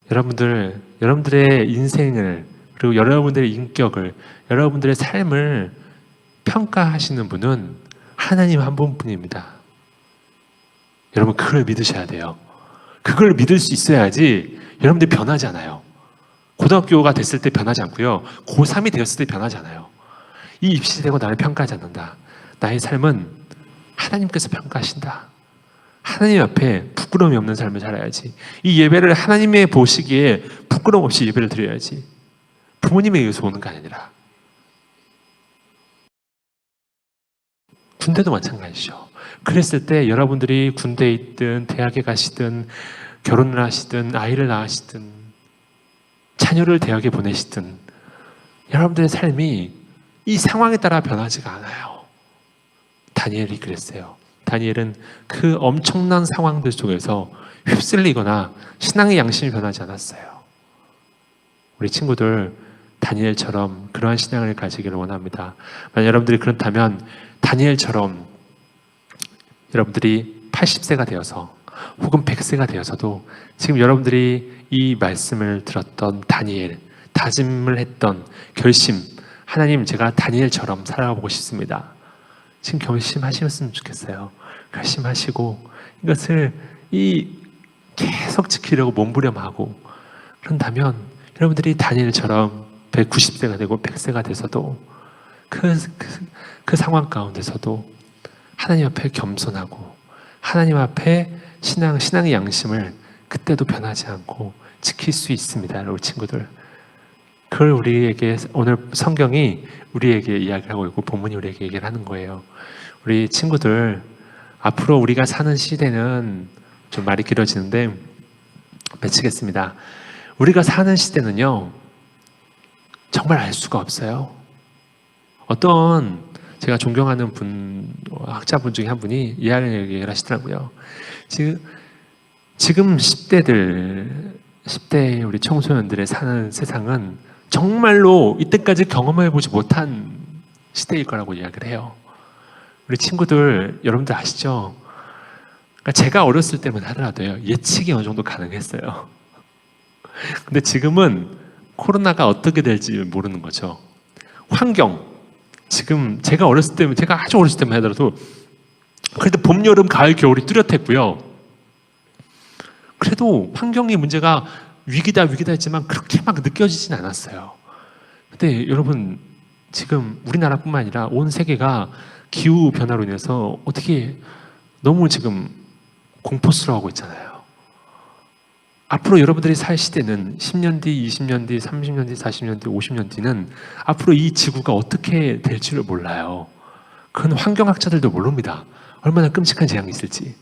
여러분들의 인생을, 그리고 여러분들의 인격을, 여러분들의 삶을 평가하시는 분은 하나님 한 분뿐입니다. 여러분, 그걸 믿으셔야 돼요. 그걸 믿을 수 있어야지 여러분들이 변하지 않아요. 고등학교가 됐을 때 변하지 않고요, 고3이 되었을 때 변하지 않아요. 이 입시되고 나를 평가하지 않는다. 나의 삶은 하나님께서 평가하신다. 하나님 앞에 부끄러움이 없는 삶을 살아야지. 이 예배를 하나님의 보시기에 부끄러움 없이 예배를 드려야지. 부모님에 의해서 오는 게 아니라. 군대도 마찬가지죠. 그랬을 때 여러분들이 군대에 있든 대학에 가시든 결혼을 하시든 아이를 낳으시든 자녀를 대학에 보내시든 여러분들의 삶이 이 상황에 따라 변하지가 않아요. 다니엘이 그랬어요. 다니엘은 그 엄청난 상황들 속에서 휩쓸리거나 신앙의 양심이 변하지 않았어요. 우리 친구들 다니엘처럼 그러한 신앙을 가지기를 원합니다. 만약 여러분들이 그렇다면 다니엘처럼 여러분들이 80세가 되어서 혹은 100세가 되어서도 지금 여러분들이 이 말씀을 들었던 다니엘, 다짐을 했던 결심, 하나님, 제가 다니엘처럼 살아가보고 싶습니다. 지금 결심하시면 좋겠어요. 결심하시고 이것을 계속 지키려고 몸부림하고, 그런다면 여러분들이 다니엘처럼 190세가 되고 100세가 돼서도 그 상황 가운데서도 하나님 앞에 겸손하고 하나님 앞에 신앙의 양심을 그때도 변하지 않고 지킬 수 있습니다. 우리 친구들, 그걸 우리에게 오늘 성경이 우리에게 이야기를 하고 있고 본문이 우리에게 얘기를 하는 거예요. 우리 친구들, 앞으로 우리가 사는 시대는, 좀 말이 길어지는데 마치겠습니다. 우리가 사는 시대는요, 정말 알 수가 없어요. 어떤 제가 존경하는 학자분 중에 한 분이 이야기를 하시더라고요. 지금 10대 우리 청소년들의 사는 세상은 정말로 이때까지 경험해보지 못한 시대일 거라고 이야기를 해요. 우리 친구들, 여러분들 아시죠? 그러니까 제가 어렸을 때만 하더라도요, 예측이 어느 정도 가능했어요. 근데 지금은 코로나가 어떻게 될지 모르는 거죠. 환경, 지금 제가 어렸을 때, 제가 아주 어렸을 때만 하더라도 그래도 봄, 여름, 가을, 겨울이 뚜렷했고요. 그래도 환경의 문제가 위기다 했지만 그렇게 막 느껴지진 않았어요. 근데 여러분, 지금 우리나라뿐만 아니라 온 세계가 기후 변화로 인해서 어떻게 너무 지금 공포스러워하고 있잖아요. 앞으로 여러분들이 살 시대는 10년 뒤, 20년 뒤, 30년 뒤, 40년 뒤, 50년 뒤는 앞으로 이 지구가 어떻게 될지를 몰라요. 그건 환경학자들도 모릅니다. 얼마나 끔찍한 재앙이 있을지.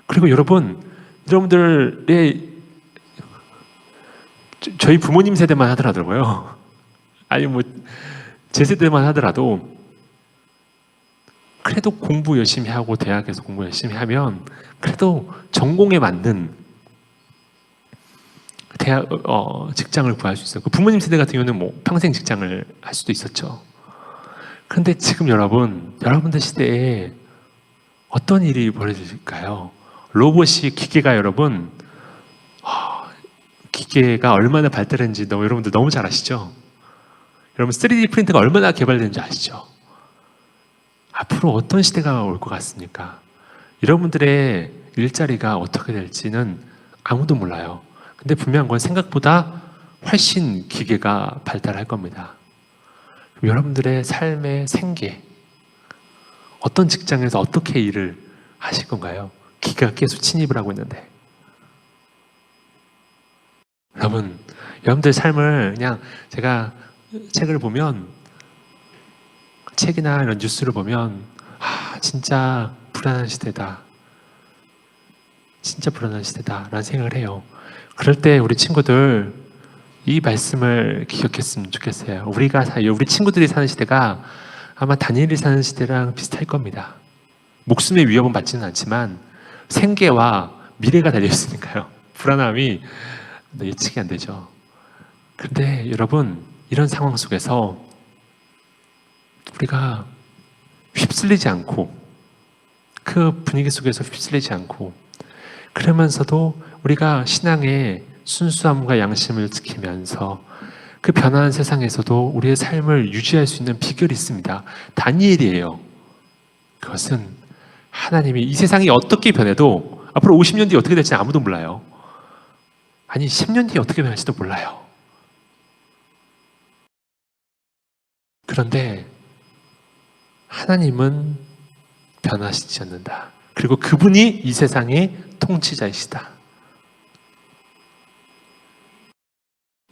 그리고 여러분들의 저희 부모님 세대만 하더라고요. 아니 뭐 제 세대만 하더라도 그래도 공부 열심히 하고 대학에서 공부 열심히 하면 그래도 전공에 맞는 대학 직장을 구할 수 있어요. 그 부모님 세대 같은 경우는 뭐 평생 직장을 할 수도 있었죠. 그런데 지금 여러분들 시대에 어떤 일이 벌어질까요? 로봇이 기계가 기계가 얼마나 발달했는지 여러분들 너무 잘 아시죠? 여러분 3D 프린터가 얼마나 개발되는지 아시죠? 앞으로 어떤 시대가 올 것 같습니까? 여러분들의 일자리가 어떻게 될지는 아무도 몰라요. 근데 분명한 건 생각보다 훨씬 기계가 발달할 겁니다. 여러분들의 삶의 생계, 어떤 직장에서 어떻게 일을 하실 건가요? 기계가 계속 침입을 하고 있는데. 여러분들 삶을 그냥 제가 책을 보면, 책이나 이런 뉴스를 보면 진짜 불안한 시대다. 진짜 불안한 시대다 라는 생각을 해요. 그럴 때 우리 친구들 이 말씀을 기억했으면 좋겠어요. 우리 친구들이 사는 시대가 아마 다니엘이 사는 시대랑 비슷할 겁니다. 목숨의 위협은 받지는 않지만 생계와 미래가 달려있으니까요. 불안함이 예측이 안 되죠. 그런데 여러분, 이런 상황 속에서 우리가 휩쓸리지 않고, 그 분위기 속에서 휩쓸리지 않고, 그러면서도 우리가 신앙의 순수함과 양심을 지키면서 그 변화한 세상에서도 우리의 삶을 유지할 수 있는 비결이 있습니다. 다니엘이에요. 그것은 하나님이 이 세상이 어떻게 변해도 앞으로 50년 뒤에 어떻게 될지 아무도 몰라요. 아니 10년 뒤에 어떻게 변할지도 몰라요. 그런데 하나님은 변하시지 않는다. 그리고 그분이 이 세상의 통치자이시다.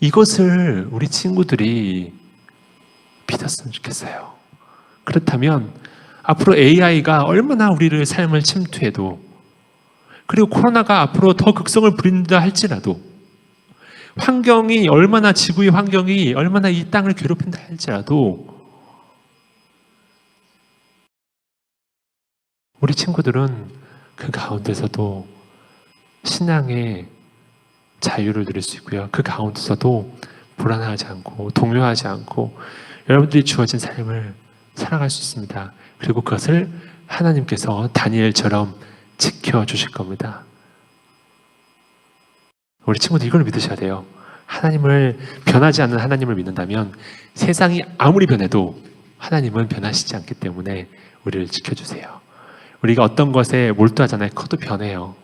이것을 우리 친구들이 믿었으면 좋겠어요. 그렇다면 앞으로 AI가 얼마나 우리를 삶을 침투해도, 그리고 코로나가 앞으로 더 극성을 부린다 할지라도, 환경이 얼마나, 지구의 환경이 얼마나 이 땅을 괴롭힌다 할지라도 우리 친구들은 그 가운데서도 신앙의 자유를 누릴 수 있고요. 그 가운데서도 불안하지 않고 동요하지 않고 여러분들이 주어진 삶을 살아갈 수 있습니다. 그리고 그것을 하나님께서 다니엘처럼 지켜주실 겁니다. 우리 친구들 이걸 믿으셔야 돼요. 하나님을, 변하지 않는 하나님을 믿는다면 세상이 아무리 변해도 하나님은 변하시지 않기 때문에 우리를 지켜주세요. 우리가 어떤 것에 몰두하잖아요. 그것도 변해요.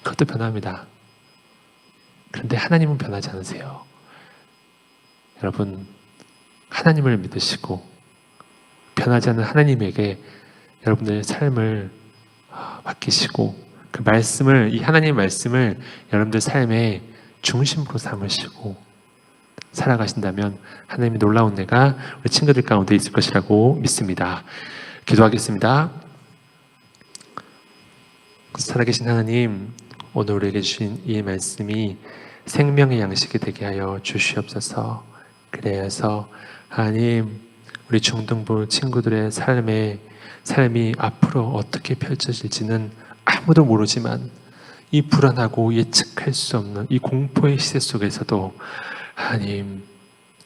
그것도 변합니다. 그런데 하나님은 변하지 않으세요. 여러분, 하나님을 믿으시고 변하지 않는 하나님에게 여러분들의 삶을 맡기시고 그 말씀을, 이 하나님의 말씀을 여러분들 삶의 중심으로 삼으시고 살아가신다면 하나님의 놀라운 은혜가 우리 친구들 가운데 있을 것이라고 믿습니다. 기도하겠습니다. 살아계신 하나님, 오늘 우리에게 주신 이 말씀이 생명의 양식이 되게 하여 주시옵소서. 그래서 하나님, 우리 중등부 친구들의 삶이 앞으로 어떻게 펼쳐질지는 아무도 모르지만 이 불안하고 예측할 수 없는 이 공포의 시대 속에서도 하나님,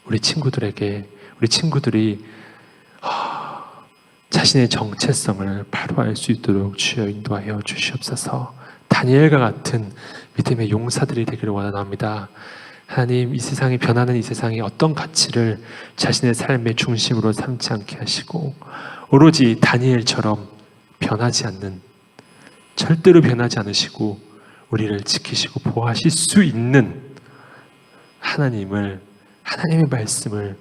우리 친구들이 자신의 정체성을 바로 알 수 있도록 주여 인도하여 주시옵소서. 다니엘과 같은 믿음의 용사들이 되기를 원합니다. 하나님, 이 세상이 변하는 이 세상에 어떤 가치를 자신의 삶의 중심으로 삼지 않게 하시고 오로지 다니엘처럼 변하지 않는, 절대로 변하지 않으시고 우리를 지키시고 보호하실 수 있는 하나님의 말씀을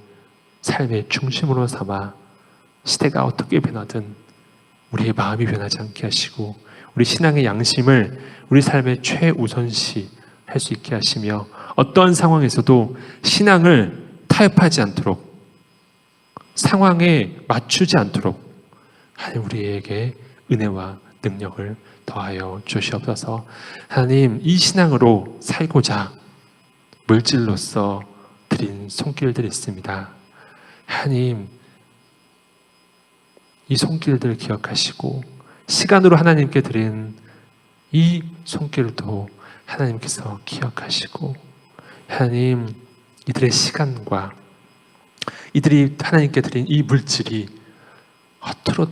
삶의 중심으로 삼아 시대가 어떻게 변하든 우리의 마음이 변하지 않게 하시고 우리 신앙의 양심을 우리 삶의 최우선시 할 수 있게 하시며 어떠한 상황에서도 신앙을 타협하지 않도록, 상황에 맞추지 않도록 하나님 우리에게 은혜와 능력을 더하여 주시옵소서. 하나님, 이 신앙으로 살고자 물질로서 드린 손길들이 있습니다. 하나님, 이 손길들을 기억하시고 시간으로 하나님께 드린 이 손길도 하나님께서 기억하시고, 하나님, 이들의 시간과 이들이 하나님께 드린 이 물질이 헛으로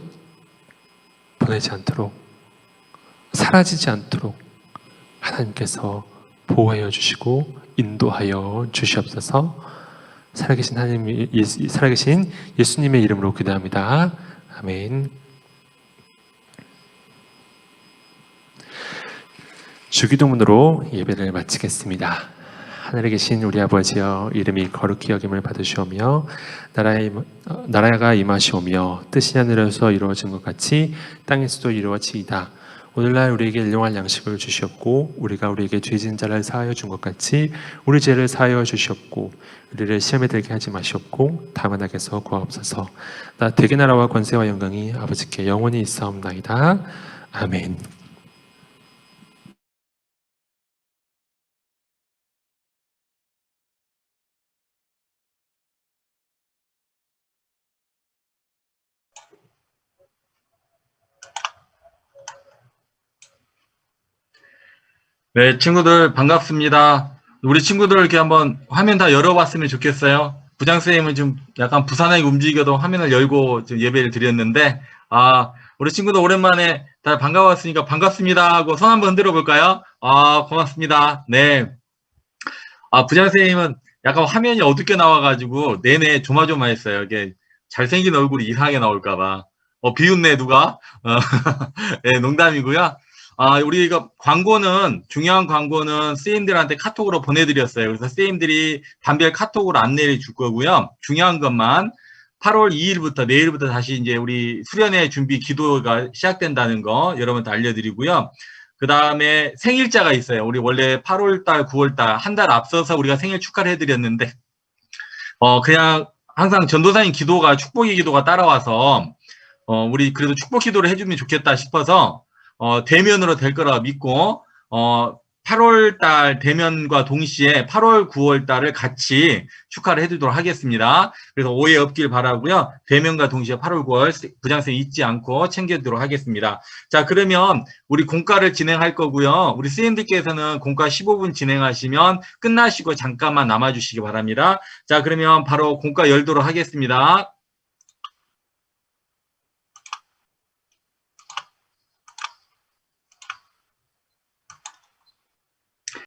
보내지 않도록, 사라지지 않도록 하나님께서 보호하여 주시고 인도하여 주시옵소서. 살아계신 하나님, 살아계신 예수님의 이름으로 기도합니다. 아멘. 주기도문으로 예배를 마치겠습니다. 하늘에 계신 우리 아버지여, 이름이 거룩히 여김을 받으시오며 나라가 임하시오며 뜻이 하늘에서 이루어진 것 같이 땅에서도 이루어지이다. 오늘날 우리에게 일용할 양식을 주시옵고 우리가 우리에게 죄진 자를 사하여 준 것 같이 우리 죄를 사하여 주시옵고 우리를 시험에 들게 하지 마시옵고 다만 악에서 구하옵소서. 나 대개 나라와 권세와 영광이 아버지께 영원히 있사옵나이다. 아멘. 네, 친구들 반갑습니다. 우리 친구들 이렇게 한번 화면 다 열어봤으면 좋겠어요. 부장선생님은 좀 약간 부산하게 움직여도 화면을 열고 좀 예배를 드렸는데, 우리 친구들 오랜만에 다 반가웠으니까 반갑습니다 하고 손 한번 흔들어 볼까요? 고맙습니다. 네. 부장선생님은 약간 화면이 어둡게 나와가지고 내내 조마조마했어요. 이게 잘생긴 얼굴이 이상하게 나올까봐. 비웃네, 누가? 네, 농담이고요. 우리가 중요한 광고는 선생님들한테 카톡으로 보내드렸어요. 그래서 선생님들이 단별 카톡으로 안내를 줄 거고요. 중요한 것만 8월 2일부터, 내일부터 다시 이제 우리 수련회 준비 기도가 시작된다는 거 여러분한테 알려드리고요. 그 다음에 생일자가 있어요. 우리 원래 8월달, 9월달, 한 달 앞서서 우리가 생일 축하를 해드렸는데, 그냥 항상 전도사님 기도가, 축복의 기도가 따라와서, 우리 그래도 축복 기도를 해주면 좋겠다 싶어서, 대면으로 될 거라 믿고 8월달 대면과 동시에 8월, 9월달을 같이 축하를 해드리도록 하겠습니다. 그래서 오해 없길 바라고요. 대면과 동시에 8월, 9월 부장선생님 잊지 않고 챙겨드리도록 하겠습니다. 자, 그러면 우리 공과를 진행할 거고요. 우리 선생님들께서는 공과 15분 진행하시면 끝나시고 잠깐만 남아주시기 바랍니다. 자, 그러면 바로 공과 열도록 하겠습니다.